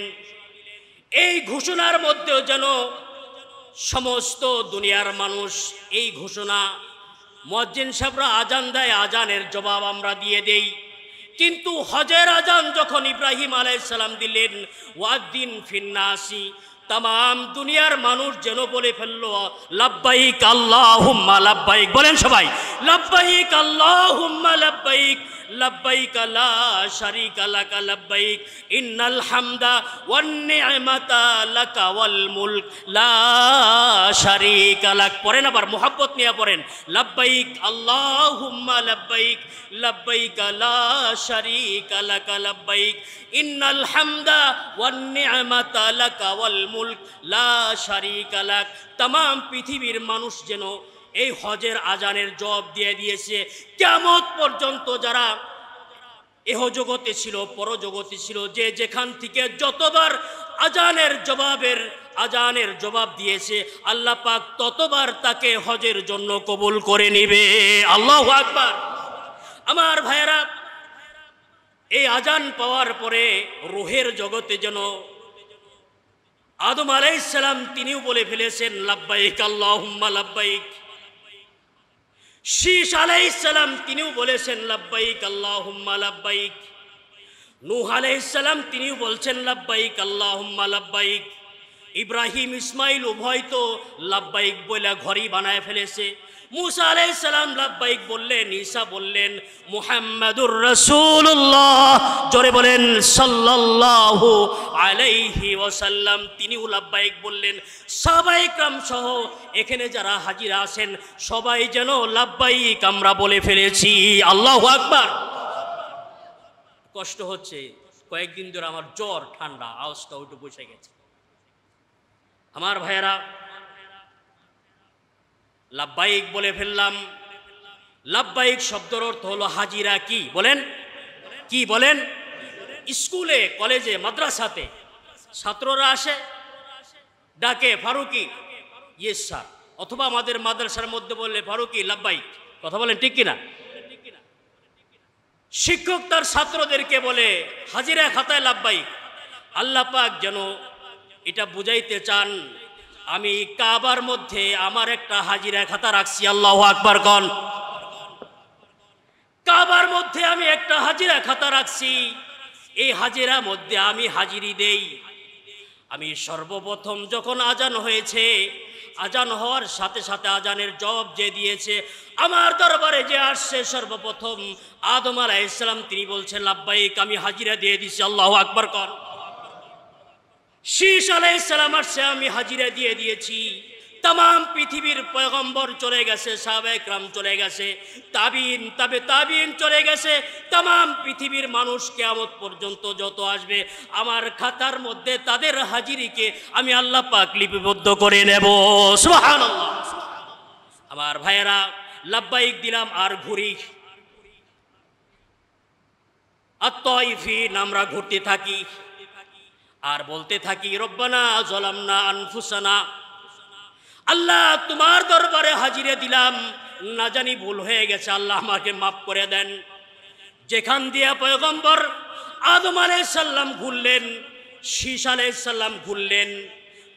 এই ঘোষণার মধ্যেও যেন সমস্ত দুনিয়ার মানুষ এই ঘোষণা, মুয়াজ্জিন সাহেবরা আজান দেয়, আজানের জবাব আমরা দিয়ে দেই। কিন্তু হজের আজান যখন ইব্রাহিম আলাইহিস সালাম দিলেন, ওয়াদ্দিন ফিন্নাসি, তাম দুনিয়ার মানুষ যেন বলে ফেললো, লাব্বাইক আল্লাহুম্মা লাব্বাইক। বলেন সবাই, লাব্বাইক আল্লাহুম্মা লাব্বাইক, লাব্বাইক লা শারীকা লাকা লাব্বাইক, ইন্নাল হামদা ওয়ান নি'মাতা লাকা ওয়াল মুলক লা শারীকা লাক। পড়েন, আবার মুহাব্বত নিয়ে পড়েন, লাব্বাইক আল্লাহুম্মা লাব্বাইক, লাব্বাইক লা শারীকা লাকা লাব্বাইক, ইন্নাল হামদা ওয়ান নি'মাতা লাকা ওয়াল মুলক লা শারীকা লাক। तमाम পৃথিবীর মানুষ যেন এই হজের আজানের জবাব দিয়ে দিয়েছে। কিয়ামত পর্যন্ত যারা এহ জগতে ছিল, পরজগতে ছিল, যে যেখান থেকে যতবার আজানের জবাব দিয়েছে, আল্লাহ পাক ততবার তাকে হজের জন্য কবুল করে নিবে। আল্লাহু আকবার। আমার ভাইয়েরা, এই আজান পাওয়ার পরে রূহের জগতে যেন আদম আলাইহিস সালাম তিনিও বলে ফেলেছেন, লাব্বাইক আল্লাহুম্মা লাব্বাইক। শীশ আলাইহিস সালাম তিনিও বলেছেন, লাব্বাইক আল্লাহুম্মা লাব্বাইক। নূহ আলাইহিস সালাম তিনিও বলছেন লাব্বাইক আল্লাহুম্মা লাব্বাইক। ইব্রাহিম ইসমাইল উভয় তো লাব্বাইক বলে ঘরই বানায় ফেলেছে। মুসা আলাইহিস সালাম লাব্বাইক বললেন, ঈসা বললেন, মুহাম্মাদুর রাসূলুল্লাহ জোরে বলেন সাল্লাল্লাহু আলাইহি ওয়াসাল্লাম তিনিও লাব্বাইক বললেন। সাহাবায়ে কেরাম সহ এখানে যারা হাজিরা আছেন সবাই যেন লাব্বাইক আমরা বলে ফেলেছি। আল্লাহু আকবার। কষ্ট হচ্ছে, কয়েকদিন ধরে আমার জ্বর, ঠান্ডা, আওয়াজটা উঠে বসে গেছে। আমার ভাইয়েরা, লাব্বাইক বলে ফেললাম। লাব্বাইক শব্দের অর্থ হলো হাজিরা। কি বলেন? কি বলেন? স্কুলে, কলেজে, মাদ্রাসাতে ছাত্ররা আসে, ডাকে ফারুকি, ইয়েস স্যার, অথবা আমাদের মাদ্রাসার মধ্যে বললে ফারুকি লাব্বাইক। কথা বলেন ঠিক কিনা? শিক্ষক তার ছাত্রদেরকে বলে হাজিরা খাতায় লাব্বাইক। আল্লাহ পাক যেন এটা বুঝাইতে চান, আমি কাবার মধ্যে আমার একটা হাজিরা খাতা রাখছি। আল্লাহু আকবার কোন। কাবার মধ্যে আমি একটা হাজিরা খাতা রাখছি, এই হাজিরা মধ্যে আমি হাজিরি দেই। আমি সর্বপ্রথম যখন আজান হয়েছে, আজান হওয়ার সাথে সাথে আজানের জবাব যে দিয়েছে, আমার দরবারে যে আসছে সর্বপ্রথম আদম আলাইহিস সালাম, তিনি বলছেন লাব্বাইক, আমি হাজিরা দিয়ে দিছি। আল্লাহু আকবার কোন। শীস আলাইহিস সালাম আসছে, আমি হাজিরা দিয়ে দিয়েছি। तमाम पृथिवीर पैगम्बर चले गए, साहाबाए किराम चले गए, ताबीन तबे ताबीन चले गए, तमाम पृथिवीर मानुष कियामत पर्यन्त যত আসবে আমার খাতার মধ্যে তাদের হাজিরিকে আমি আল্লাহ পাক লিপিবদ্ধ করে নেব। সুবহানাল্লাহ। আমার ভাইয়েরা, লাব্বাইক দিলাম আর ঘুরি। আত-তাইফিন আমরা ঘুরতে থাকি আর বলতে থাকি রব্বানা যালামনা আনফুসানা, আল্লাহ তোমার দরবারে হাজিরে দিলাম, না জানি ভুল হয়ে গেছে, আল্লাহ আমাকে মাফ করে দেন। যেখান দিয়ে পয়গম্বর আদম আলাইহিস সালাম ঘুরলেন, শীস আলাইহিস সালাম ঘুরলেন,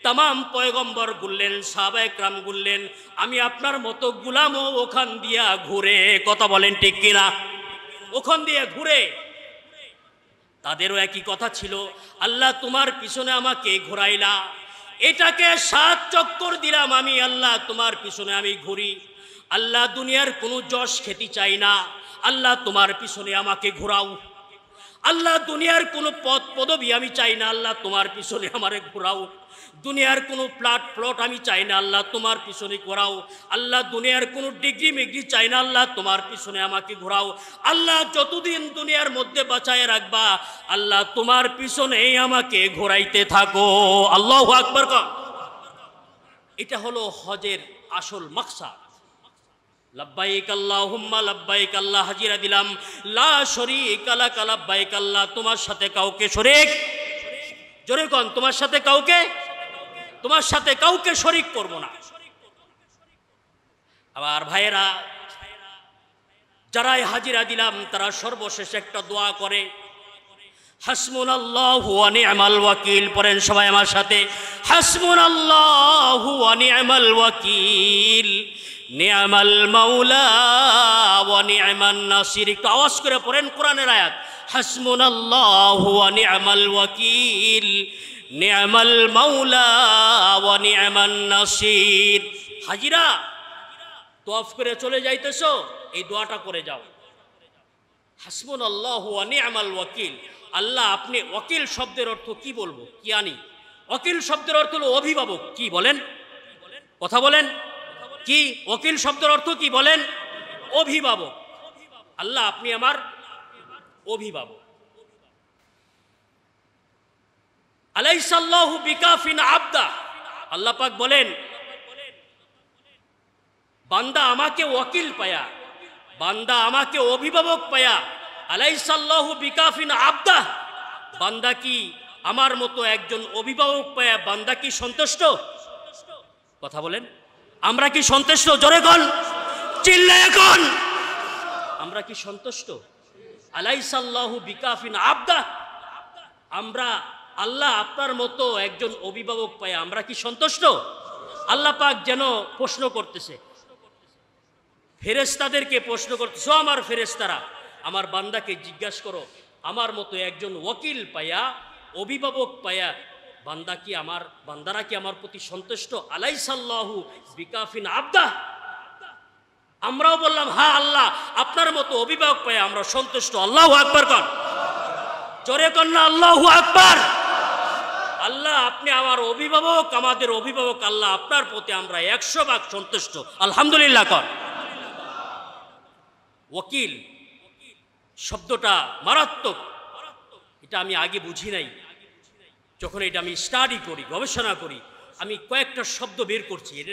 तमाम পয়গম্বর ঘুরলেন, সাহাবায়ে কিরাম ঘুরলেন, আমি আপনার মতো গোলামও ওখান দিয়া ঘুরে, কথা বলেন ঠিক কিনা, ওখান দিয়ে ঘুরে তাদেরও একই কথা ছিল, আল্লাহ তোমার পিছনে আমাকে ঘোরাইলা, এটাকে 7 চক্কর দিলাম আমি, আল্লাহ তোমার পিছনে আমি ঘুরি। আল্লাহ দুনিয়ার কোনো যশ খেতে চাই না, আল্লাহ তোমার পিছনে আমাকে ঘোরাও। আল্লাহ দুনিয়ার কোনো পদ পদবি আমি চাই না, আল্লাহ তোমার পিছনে আমারে ঘোরাও। দুনিয়ার কোনো প্লট আমি চাই না, আল্লাহ তোমার পিছনে ঘোরাও। আল্লাহ দুনিয়ার কোনো ডিগ্রি মিগ্রি চাই না, আল্লাহ তোমার পিছনে আমাকে ঘোরাও। আল্লাহ যতদিন দুনিয়ার মধ্যে বাঁচায় রাখবা, আল্লাহ তোমার পিছনেই আমাকে ঘোরাইতে থাকো। আল্লাহু আকবার। এটা হলো হজের আসল মাকসাদ। লব্বাইক আল্লাহুম্মা লব্বাইক, আল্লাহ হাজিরা দিলাম, লা শরীকা লাক লব্বাইক, আল্লাহ তোমার সাথে কাউকে শরীক, জোরে কোন, তোমার সাথে কাউকে শরীক করব না। আবার ভাইয়েরা, যারাই হাজিরা দিলাম তারা সর্বশেষ একটা দোয়া করে, হাসবুনাল্লাহু ওয়া নি'মাল ওয়াকিল। পড়েন সবাই আমার সাথে, হাসবুনাল্লাহু ওয়া নি'মাল ওয়াকিল, নি'মাল মাওলা ওয়া নি'মান নাসির। একটু আওয়াজ করে পড়েন কোরআনের আয়াত, হাসবুনাল্লাহু ওয়া নি'মাল ওয়াকিল, নি'মাল মাওলা ওয়া নি'মান নাসির। হাজিরা তওয়াফ করে চলে যাইতেছো, এই দোয়াটা করে যাও, হাসবুনাল্লাহু ওয়া নি'মাল ওয়াকিল। আল্লাহ, আপনি ওয়াকিল শব্দের অর্থ কি বলবো, কি আনি? ওয়াকিল শব্দের অর্থ হলো অভিভাবক। কি বলেন? কথা বলেন কি? ওয়াকিল শব্দের অর্থ কি বলেন? অভিভাবক। আল্লাহ আপনি আমার অভিভাবক। আলাইসাল্লাহু বিকাফিন আবদা, আল্লাহ পাক বলেন বান্দা আমাকে ওয়াকিল পায়া, বান্দা আমাকে অভিভাবক পায়া, আলাইসাল্লাহু বিকাফিন আবদা, বান্দা কি আমার মতো একজন অভিভাবক পায়া বান্দা কি সন্তুষ্ট? কথা বলেন, আমরা কি সন্তুষ্ট? জোরে কোন, চিল্লায়ে কোন, আমরা কি সন্তুষ্ট? আলাইসাল্লাহু বিকাফিন আবদা, আমরা আল্লাহ আপনার মতো একজন অভিভাবক পাই আমরা কি সন্তুষ্ট? আল্লাহ পাক যেন প্রশ্ন করতেছে, ফেরেশতাদেরকে প্রশ্ন করতেছে, আমার ফেরেশতারা আমার বান্দাকে জিজ্ঞাসা করো আমার মতো একজন ওয়াকিল পায়া, অভিভাবক পায়া বান্দারা কি আমার প্রতি সন্তুষ্ট? আলাইসাল্লাহু বিকাফিন আবদা। আমরাও বললাম হ্যাঁ আল্লাহ, আপনার মতো অভিভাবক পায়া আমরা সন্তুষ্ট। আল্লাহু আকবার কর, জোরে কর না আল্লাহু আকবার। আল্লাহ আপনি আমার অভিভাবক, আমাদের অভিভাবক, আল্লাহ আপনার প্রতি আমরা 100 ভাগ সন্তুষ্ট। আলহামদুলিল্লাহ কর। ওয়াকিল শব্দটা মারাত্মক, এটা আমি আগে বুঝি নাই। যখন এটা আমি স্টাডি করি, গবেষণা করি, আমি কয়েকটা শব্দ বের করছি, এর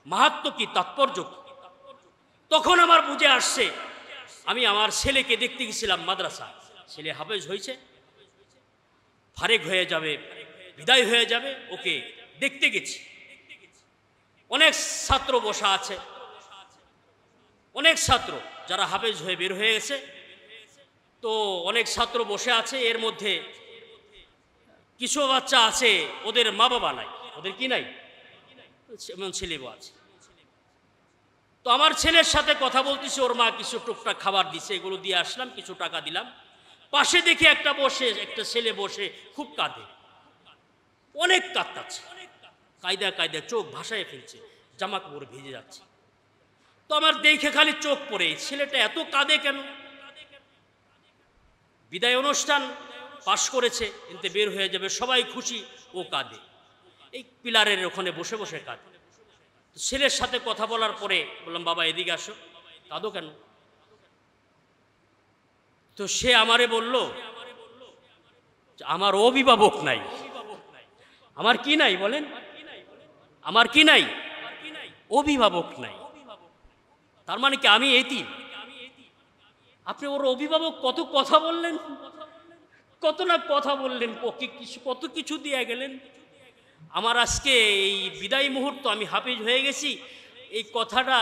মাহাত্ম্য কি, তাৎপর্য কি, তখন আমার বুঝে আসছে। আমি আমার ছেলেকে দেখতে গেছিলাম মাদ্রাসা, ছেলে হাফেজ হয়েছে, ফারেক হয়ে যাবে, বিদায় হয়ে যাবে, ওকে দেখতে গেছি। অনেক ছাত্র বসা আছে, অনেক ছাত্র যারা হাফেজ হয়ে বের হয়ে গেছে, তো অনেক ছাত্র বসে আছে। এর মধ্যে কিছু বাচ্চা আছে ওদের মা বাবা নাই, ওদের কি নাই, এমন ছেলেও আছে। তো আমার ছেলের সাথে কথা বলতেছি, ওর মা কিছু টুকটাক খাবার দিছে, এগুলো দিয়ে আসলাম, কিছু টাকা দিলাম। পাশে দেখি একটা ছেলে বসে খুব কাঁদে, অনেক কাঁদতাছে, কায়দা চোখ ভাসায় ফেলছে, জামা কাপড় ভিজে যাচ্ছে। তো আমার দেখে খালি চোখ পড়ে, ছেলেটা এত কাঁদে কেন? বিদায় অনুষ্ঠান পাশ করেছে, এতে বের হয়ে যাবে, সবাই খুশি, ও কাঁদে, এই পিলারের ওখানে বসে বসে কাঁদে। তো ছেলের সাথে কথা বলার পরে বললাম, বাবা এদিকে আসো, কাঁদো কেন? তো সে আমারে বলল, আমার অভিভাবক নাই। আমার কি নাই বলেন? আমার কি নাই? অভিভাবক নাই। তার মানে কি আমি এতিম? আপনি ওর অভিভাবক কত কথা বললেন, কত না কথা বললেন, কত কিছু দিয়ে গেলেন। আমার আজকে এই বিদায় মুহূর্ত, আমি হাফেজ হয়ে গেছি, এই কথাটা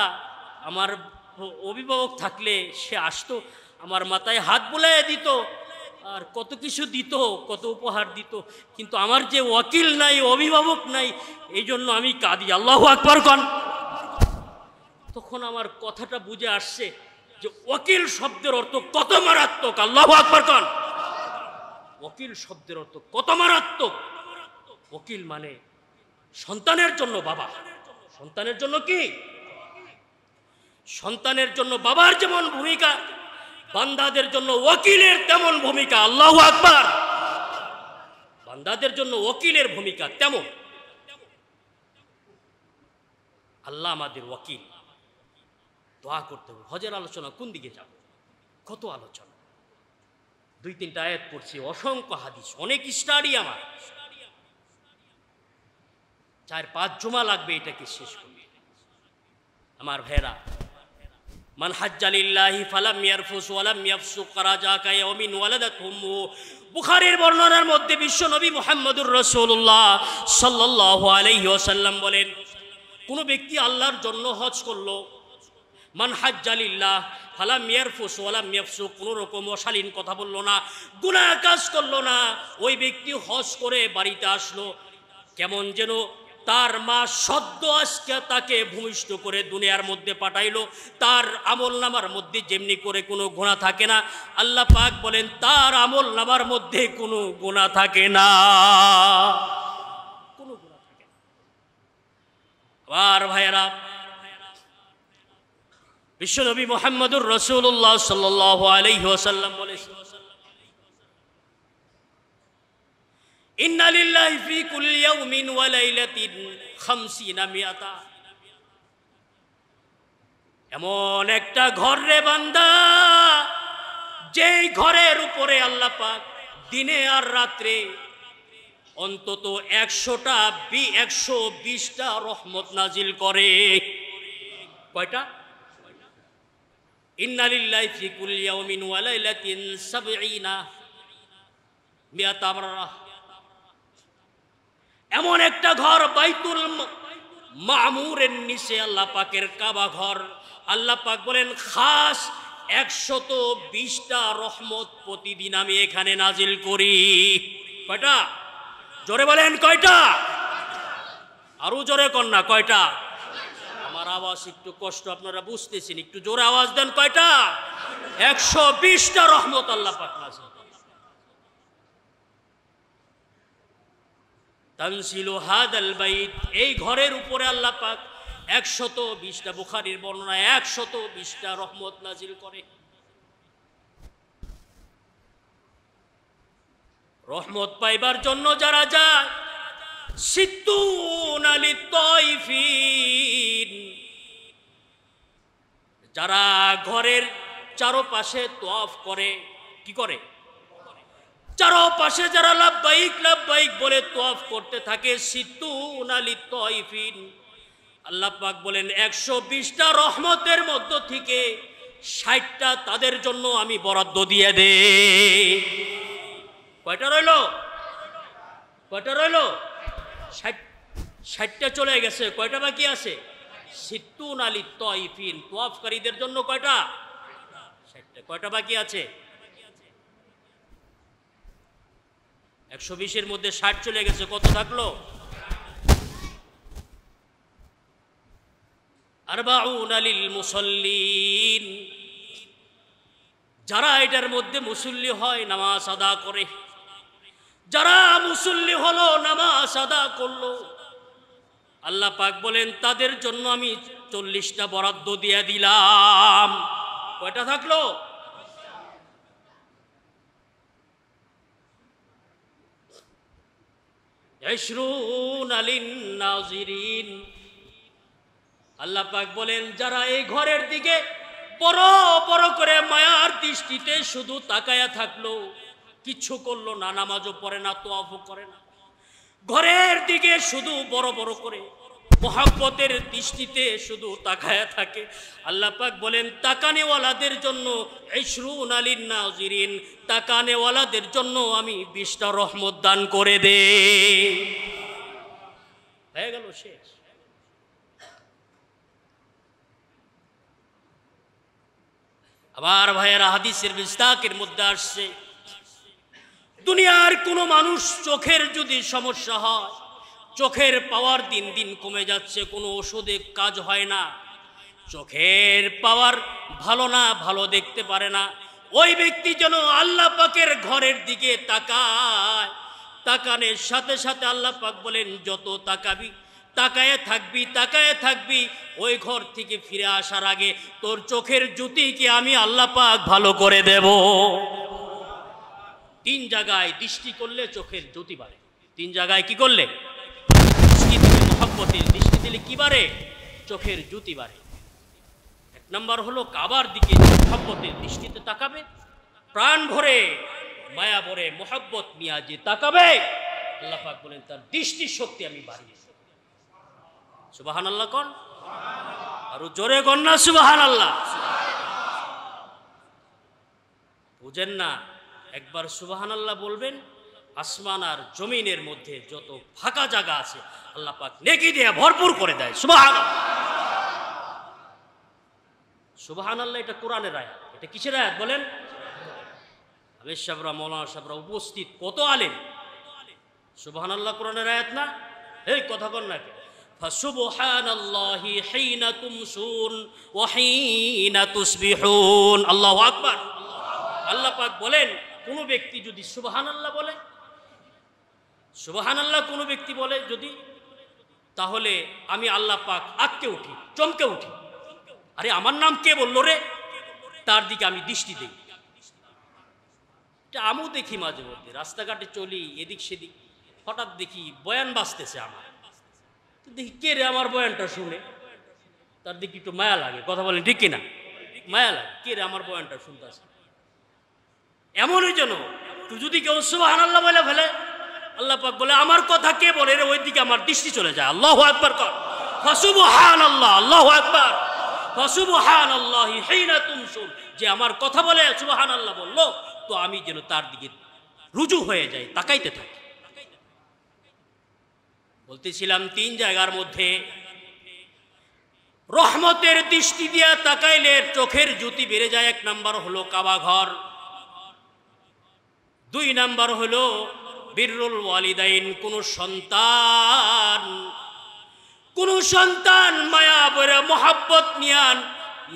আমার অভিভাবক থাকলে সে আসতো, আমার মাথায় হাত বুলাইয়া দিত, আর কত কিছু দিত, কত উপহার দিত। কিন্তু আমার যে ওয়াকিল নাই, অভিভাবক নাই, এই জন্য আমি কাঁদি। আল্লাহু আকবার কন। তখন আমার কথাটা বুঝে আসছে যে ওয়াকিল শব্দের অর্থ কত মারাত্মক। আল্লাহু আকবার কন। ওয়াকিল শব্দের অর্থ কত মারাত্মক। ওয়াকিল মানে সন্তানের জন্য বাবা, সন্তানের জন্য কি, সন্তানের জন্য বাবার যেমন ভূমিকা, বান্দাদের জন্য ওয়াকিলের তেমন ভূমিকা। আল্লাহু আকবার। বান্দাদের জন্য ওয়াকিলের ভূমিকা তেমন। আল্লাহ আমাদের ওয়াকিল। দোয়া করতে হবে। হজের আলোচনা কোন দিকে যাব? কত আলোচনা, 2-3টা আয়াত পড়ছি, অসংখ্য হাদিস, অনেক স্টাডি, আমার 4-5 জুমা লাগবে এটাকে শেষ করতে। আমার ভাইরা, মান হাজ্জা লিল্লাহি ফালাম ইয়ারফুস ওয়ালাম ইয়াফসুক রাজা কায়াউমিন ওয়ালাদাতহুম। বুখারীর বর্ণনার মধ্যে বিশ্ব নবী মুহাম্মদুর রাসূলুল্লাহ সাল্লাল্লাহু আলাইহি ওয়াসাল্লাম বলেন, কোন ব্যক্তি আল্লাহর জন্য হজ করলো, মান হাজ্জা লিল্লাহ ফালাম ইয়ারফুস ওয়ালাম ইয়াফসুক, কোনো রকম অশালীন কথা বললো না, গুনাহ কাজ করলো না, ওই ব্যক্তি হজ করে বাড়িতে আসলো, কেমন যেন তার মা সদ্য আজকে তাকে ভূমিষ্ঠ করে দুনিয়ার মধ্যে পাঠাইলো। তার আমল নামার মধ্যে যেমনি করে কোনো গুনাহ থাকে না, আল্লাহ পাক বলেন তার আমল নামার মধ্যে কোনো গুনাহ থাকে না, কোনো গুনাহ থাকে না। আর ভাইয়েরা, বিশ্বনবী মুহাম্মদুর রাসূলুল্লাহ সাল্লাল্লাহু আলাইহি ওয়াসাল্লাম বলেছেন, ইন্না লিল্লাহি ফি কুল্লি ইয়াউমিন ওয়া লাইলাতিন 50 মিয়াতা। এমন একটা ঘর রে বান্দা, যেই ঘরের উপরে আল্লাহ পাক দিনে আর রাত্রে অন্তত 120টা রহমত নাজিল করে। কয়টা? ইন্না লিল্লাহি ফি কুল্লি ইয়াউমিন ওয়া লাইলাতিন 70 মিয়াতা মাররা। এমন একটা ঘর বাইতুল মামুরের নিচে আল্লাহ পাকের কাবা ঘর, আল্লাহ পাক বলেন খাস 120টা রহমত প্রতিদিন আমি এখানে নাজিল করি। কয়টা? জোরে বলেন কয়টা? আরো জোরে কর না, কয়টা? আমার আওয়াজ একটু কষ্ট আপনারা বুঝতেছেন, একটু জোরে আওয়াজ দেন। কয়টা? 120টা রহমত আল্লাহ পাক নাজিল করেন। তানসিলু হাদাল বাইত, এই ঘরের উপরে আল্লাহ পাক 120টা, বুখারীর বর্ণনা 120টা রহমত নাজিল করে। রহমত পাইবার জন্য যারা যায়, সিত্তুনা লিত্তাইফিন, যারা ঘরের চারপাশে তওয়াফ করে, কি করে? চারপাশে যারা লাব্বাইক লাব্বাইক বলে তওয়াফ করতে থাকে, সিত্তুনা লিত্তাইফিন, আল্লাহ পাক বলেন 120টা রহমতের মধ্য থেকে 60টা তাদের জন্য আমি বরাদ্দ দিয়ে দেই। কয়টা রইল? কয়টা রইল? 60টা চলে গেছে, কয়টা বাকি আছে? সিত্তুনা লিত্তাইফিন, তওয়াফকারীদের জন্য কয়টা? 60টা। কয়টা বাকি আছে? 120-এর মধ্যে 60 চলে গেছে, কত থাকলো? 40 লিল মুসাল্লিন, যারা এটার মধ্যে মুসল্লি হয়, নামাজ আদা করে, যারা মুসল্লি হলো, নামাজ আদা করলো, আল্লাহ পাক বলেন তাদের জন্য আমি 40টা বরাদ্দ দিয়ে দিলাম। কয়টা থাকলো? 20 লিন নাজিরিন, আল্লাহ পাক বলেন যারা এই ঘরের দিকে বড় বড় করে মায়ার দৃষ্টিতে শুধু তাকায়া থাকলো, কিচ্ছু করলো না, নামাজও পড়ে না, তওয়াফও করে না, ঘরের দিকে শুধু বড় বড় করে মহব্বতের দৃষ্টিতে শুধু তাকায়া থাকে, আল্লাহ পাক বলেন তাকানেওয়ালাদের জন্য 20 লিন নাজিরিন, তাকানেওয়ালাদের জন্য আমি 20টা রহমত দান করে দেই। হয়ে গেল, শেষ। আবার ভাইয়েরা, হাদিসের মিসদাকের মধ্যে আসছে, দুনিয়ার কোনো মানুষ চোখের যদি সমস্যা হয়, চোখের পাওয়ার দিন দিন কমে যাচ্ছে, কোনো ওষুধে কাজ হয় না, চোখের পাওয়ার ভালো না, ভালো দেখতে পারে না, ওই ব্যক্তি যেন আল্লাহ পাকের ঘরের দিকে তাকায়, তাকানের সাথে সাথে আল্লাহ পাক বলেন যত তাকাবি, তাকায়ে থাকবি, তাকায়ে থাকবি, ওই ঘর থেকে ফিরে আসার আগে তোর চোখের জ্যোতিকে আমি আল্লাহ পাক ভালো করে দেব। 3 জায়গায় দৃষ্টি করলে চোখের জ্যোতি বাড়ে। 3 জায়গায় কি করলে? দৃষ্টি দিলে, মহব্বতের দৃষ্টি দিলে কি বাড়ে? চোখের জ্যোতি বাড়ে। 1 নম্বর হলো কাবার দিকে মহব্বতের দৃষ্টিতে তাকাবে, প্রাণ ভরে মায়া ভরে মহব্বত নিয়ে যে তাকাবে, আল্লাহ পাক বলেন তার দৃষ্টির শক্তি আমি বাড়িয়ে দেব। সুবহানাল্লাহ কোন? আরো জোরে কোন না সুবহানাল্লাহ। বুঝেন না? একবার সুবহানাল্লাহ বলবেন, আসমান আর জমিনের মধ্যে যত ফাঁকা জায়গা আছে আল্লাহ পাক নেকি দিয়ে ভরপুর করে দেয়। সুবহানাল্লাহ, সুবহানাল্লাহ। এটা কোরআনের আয়াত। এটা কিসের আয়াত বলেন? আবেশ সাহেবরা, মৌলানা সাহেবরা উপস্থিত, কত আলেম। সুবহানাল্লাহ কোরআনের আয়াত না? এই কথা বল না, ফাসুবহানাল্লাহি হিনা তুমসুন ওয়া হিনা তুসবিহুন। আল্লাহু আকবার। আল্লাহ পাক বলেন কোন ব্যক্তি যদি সুবহানাল্লাহ বলে, সুবহানাল্লাহ কোন ব্যক্তি বলে যদি, তাহলে আমি আল্লাহ পাক আটকে উঠি, চমকে উঠি, আরে আমার নাম কে বললো রে, তার দিকে আমি দৃষ্টি দিই। এটা আমিও দেখি মাঝে মধ্যে, রাস্তাঘাটে চলি এদিক সেদিক, হঠাৎ দেখি বয়ান বাজতেছে আমার, দেখি কে রে আমার বয়ানটা শুনে, তার দিকে একটু মায়া লাগে। কথা বলেন ঠিক কিনা? মায়া লাগে, কে রে আমার বয়ানটা শুনতেছে। এমনই যেন যদি কেউ সুবহানাল্লাহ বলে ফেলে, আল্লাহ পাক বলে আমার কথা কে বলে রে, ওই দিকে আমার দৃষ্টি চলে যায়। আল্লাহু আকবার কর, ফাসুবহানাল্লাহ, আল্লাহু আকবার, ফাসুবহানাল্লাহি হিনা তুমসুন। যে আমার কথা বলে সুবহানাল্লাহ বললো, তো আমি যেন তার দিকে রুজু হয়ে যাই, তাকাইতে থাকি। বলতেছিলাম 3 জায়গার মধ্যে রহমতের দৃষ্টি দিয়া তাকাইলে চোখের জ্যোতি বেড়ে যায়। 1 নাম্বার হলো কাবা ঘর, 2 নাম্বার হলো বিররুল ওয়ালিদাইন। কোন সন্তান মায়া বরে মহব্বত নিয়া,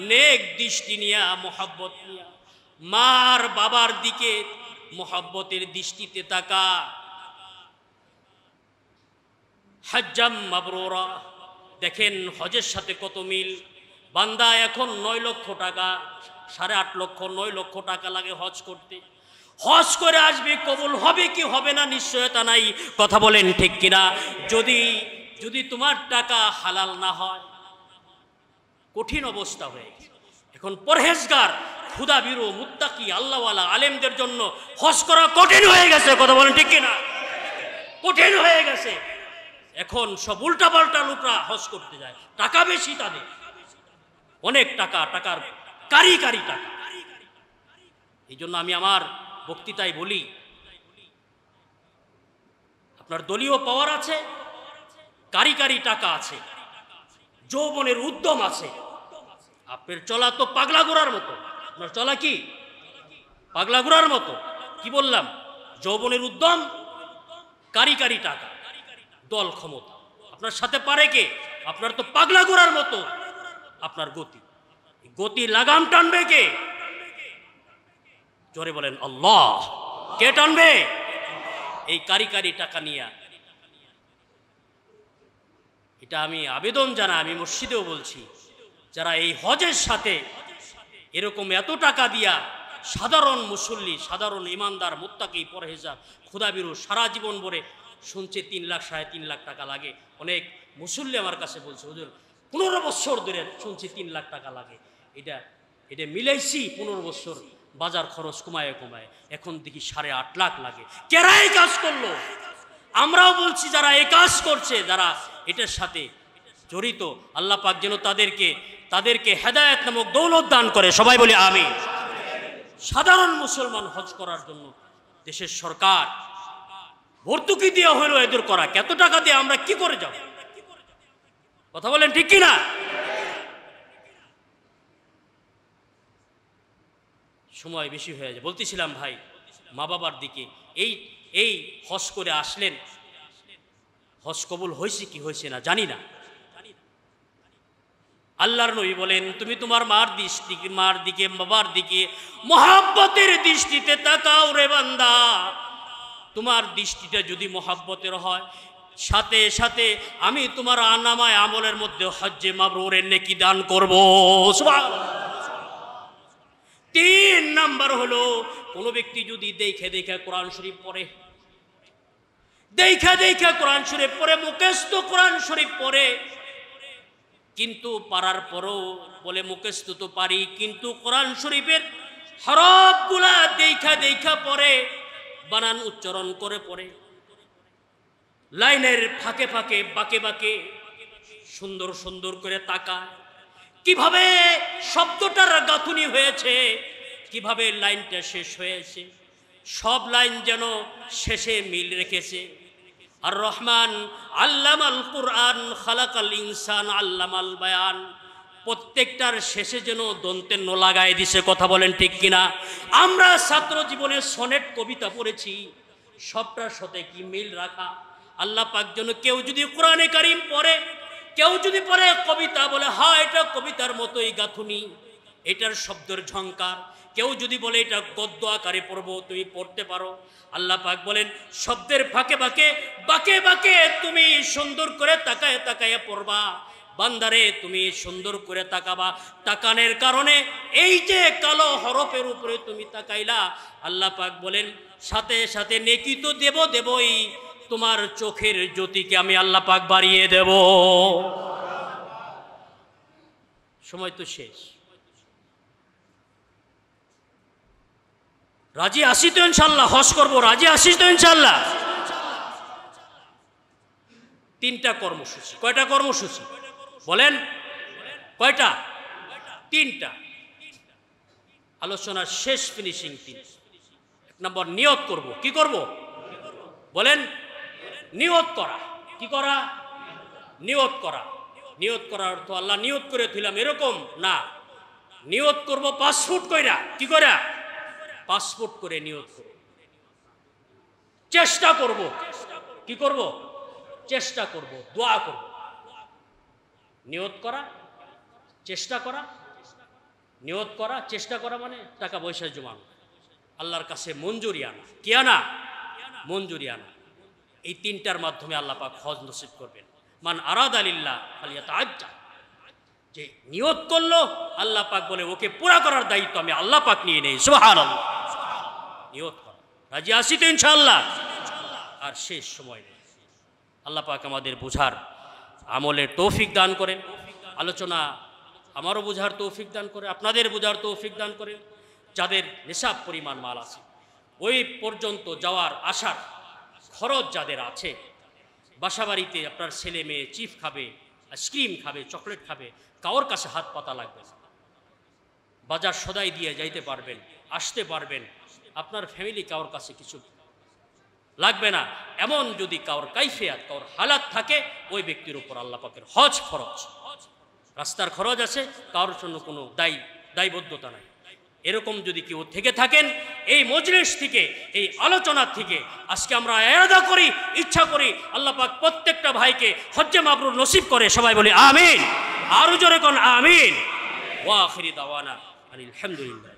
নেক দৃষ্টি নিয়া, মহব্বত নিয়া মার বাবার দিকে মহব্বতের দৃষ্টিতে তাকা। হাজ্জাম মাবরুরা। দেখেন হজের সাথে কত মিল। বান্দা এখন 9 লক্ষ টাকা, 8.5 লক্ষ 9 লক্ষ টাকা লাগে হজ করতে। হজ করে আসবে, কবুল হবে কি হবে না নিশ্চয়তা নাই। কথা বলেন ঠিক কিনা? যদি যদি তোমার টাকা হালাল না হয়, কঠিন অবস্থা হয়ে গেছে। এখন পরহেজগার, খুদাবিরু, মুত্তাকি, আল্লাহওয়ালা আলেমদের জন্য হজ করা কঠিন হয়ে গেছে। কথা বলেন ঠিক কিনা? কঠিন হয়ে গেছে। এখন সব উল্টাপাল্টা লোকরা হজ করতে যায়, টাকা বেশি তাদের, অনেক টাকা, টাকার কারি কারি টাকা। এই জন্য আমি আমার বক্তৃতায় বলি, আপনার দলীয় পাওয়ার আছে, কারি কারি টাকা আছে, যৌবনের উদ্যম আছে, আপনার চলা তো পাগলা ঘোড়ার মতো। আপনার চলা কি পাগলা ঘোড়ার মতো? কি বললাম? যৌবনের উদ্যম, কারি কারি টাকা, দল ক্ষমতা। আপনার সাথে পারে কে? আপনার তো পাগলা ঘোড়ার মতো আপনার গতি। গতি লাগাম টানবে কে? জোরে বলেন আল্লাহ। কে টানবে? এই কারি কারি টাকা নিয়ে। এটা আমি আবেদন জানা, আমি মসজিদেও বলছি, যারা এই হজের সাথে এরকম এত টাকা দিয়া সাধারণ মুসল্লি, সাধারণ ইমানদার, মুত্তাকি, পরহেজগার, খুদাবিরু সারা জীবন ভরে শুনছে 3 লাখ 3.5 লাখ টাকা লাগে। অনেক মুসল্লি আমার কাছে বলছে, হুজুর 15 বছর ধরে শুনছি 3 লাখ টাকা লাগে। এটা মিলাইছি 15 বছর বাজার খরচ কমায় কমায়, এখন দেখি 8.5 লাখ লাগে। কেরা এই কাজ করলো? আমরাও বলছি যারা এই কাজ করছে, যারা এটার সাথে জড়িত, আল্লাহ পাক যেন তাদেরকে হেদায়েত নামক দৌলত দান করে। সবাই বলি আমিন। সাধারণ মুসলমান হজ করার জন্য দেশের সরকার ভর্তুকি দিয়ে হইল এদের করা, কত টাকা দিয়ে আমরা কি করে যাব? কথা বলেন ঠিক কিনা? সময় বেশি হয়ে যায়। বলতেছিলাম ভাই, মা বাবার দিকে এই হজ করে আসলেন, হজ কবুল হয়েছে কি হয়েছে না জানি না। আল্লাহর নবী বলেন, তুমি তোমার মার দিকে বাবার দিকে মহাব্বতের দৃষ্টিতে তাকাও রে বান্দা। তোমার দৃষ্টিটা যদি মহাব্বতের হয়, সাথে সাথে আমি তোমার নামায়ে আমলের মধ্যে হজ্জে মাবরুরের নেকি দান করব। সুবহানাল্লাহ। 3 নাম্বার হলো, কোন ব্যক্তি যদি দেখে কোরআন শরীফ পড়ে, দেখে কোরআন শরীফ পড়ে, মুখস্থ কোরআন শরীফ পড়ে, কিন্তু পারার পরও বলে মুখস্থ তো পারি, কিন্তু কোরআন শরীফের হরফগুলা দেখা পড়ে, বানান উচ্চারণ করে পড়ে, লাইনের ফাঁকে ফাঁকে বাঁকে বাঁকে সুন্দর সুন্দর করে তাকায়, কিভাবে শব্দটার গাঁথুনি হয়েছে, কিভাবে লাইনটা শেষ হয়েছে, সব লাইন যেন শেষে মিল রেখেছে। আর রহমান আল্লামাল কুরআন খালাকাল ইনসান আল্লামাল বায়ান, প্রত্যেকটার শেষে যেন দন্তের ন লাগায় দিছে। কথা বলেন ঠিক কিনা? আমরা ছাত্র জীবনে সনেট কবিতা পড়েছি, সবটার সাথে কি মিল রাখা? আল্লাহ পাক যেন কেউ যদি কোরআনে কারীম পড়ে, কেউ যদি পড়ে কবিতা, বলে হ্যাঁ এটা কবিতার মতোই গাঁথুনি, এটার শব্দের ঝংকার। কেউ যদি বলে এটা গদ্য আকারে পড়বো, তুমি পড়তে পারো। আল্লাহ পাক বলেন শব্দের ফাঁকে বাঁকে তুমি সুন্দর করে তাকায় পড়বা। বান্দারে তুমি সুন্দর করে তাকাবা, তাকানের কারণে এই যে কালো হরফের উপরে তুমি তাকাইলা, আল্লাহ পাক বলেন সাথে সাথে নেকি তো দেবই, তোমার চোখের জ্যোতিকে আমি আল্লাহ পাক বাড়িয়ে দেব। সময় তো শেষ। রাজি আসি তো ইনশাল্লাহ? হজ করবো, রাজি আসিস তো ইনশাল্লাহ? 3টা কর্মসূচি। কয়টা কর্মসূচি বলেন? কয়টা? 3টা। আলোচনার শেষ ফিনিশিং 3। 1 নম্বর নিয়ত করব। কি করব বলেন? নিয়ত করা। কি করা? নিয়ত করা। নিয়ত করার অর্থ আল্লাহ নিয়ত করে দিলাম এরকম না, নিয়ত করব 5 ফুট কইরা। কি কইরা? 5 ফুট করে নিয়ত করব। চেষ্টা করব। কি করব? চেষ্টা করব, দোয়া করব। নিয়ত করা, চেষ্টা করা। নিয়ত করা, চেষ্টা করা মানে টাকা পয়সা জমানো, আল্লাহর কাছে মঞ্জুরি আনা। কি আনা? মঞ্জুরি আনা। এই তিনটার মাধ্যমে আল্লাহ পাক হজ নসিব করবেন। মান আরাদা লিল্লাহ ফালিয়াতাআজ্জাল, যে নিয়ত করলো আল্লাহ পাক বলে ওকে পুরা করার দায়িত্ব আমি আল্লাহ পাক নিয়ে নেই। সুবহানাল্লাহ, নিয়ত করা, রাজি আছি তো ইনশাআল্লাহ? আর শেষ সময় নেই। আল্লাহ পাক আমাদের বুঝার আমলের তৌফিক দান করেন, আলোচনা আমারও বুঝার তৌফিক দান করে, আপনাদের বুঝার তৌফিক দান করেন। যাদের নিসাব পরিমাণ মাল আছে, ওই পর্যন্ত যাওয়ার আসার খরচ যাদের আছে, বাসাবাড়িতে আপনার ছেলে মেয়ে চিপস খাবে, আইসক্রিম খাবে, চকলেট খাবে, কারোর কাছে হাত পাতা লাগবে না। বাজার সদাই দিয়ে যাইতে পারবেন, আসতে পারবেন, আপনার ফ্যামিলি কারোর কাছে কিছু লাগবে না। এমন যদি কারোর কাইফিয়াত, কারোর হালাত থাকে, ওই ব্যক্তির উপর আল্লাহ পাকের হজ খরচ, রাস্তার খরচ আছে, কারোর জন্য কোনো দায়বদ্ধতা নাই। এরকম যদি কেউ থেকে থাকেন, এই মজলিস থেকে, এই আলোচনা থেকে আজকে আমরা ইরাদা করি, ইচ্ছা করি আল্লাহ পাক প্রত্যেকটা ভাইকে হজ্জে মাবরুর নসিব করে। সবাই বলি আমিন, আরো জোরে কোন আমিন। ওয়া আখিরি দাওয়ানা আলহামদুলিল্লাহ।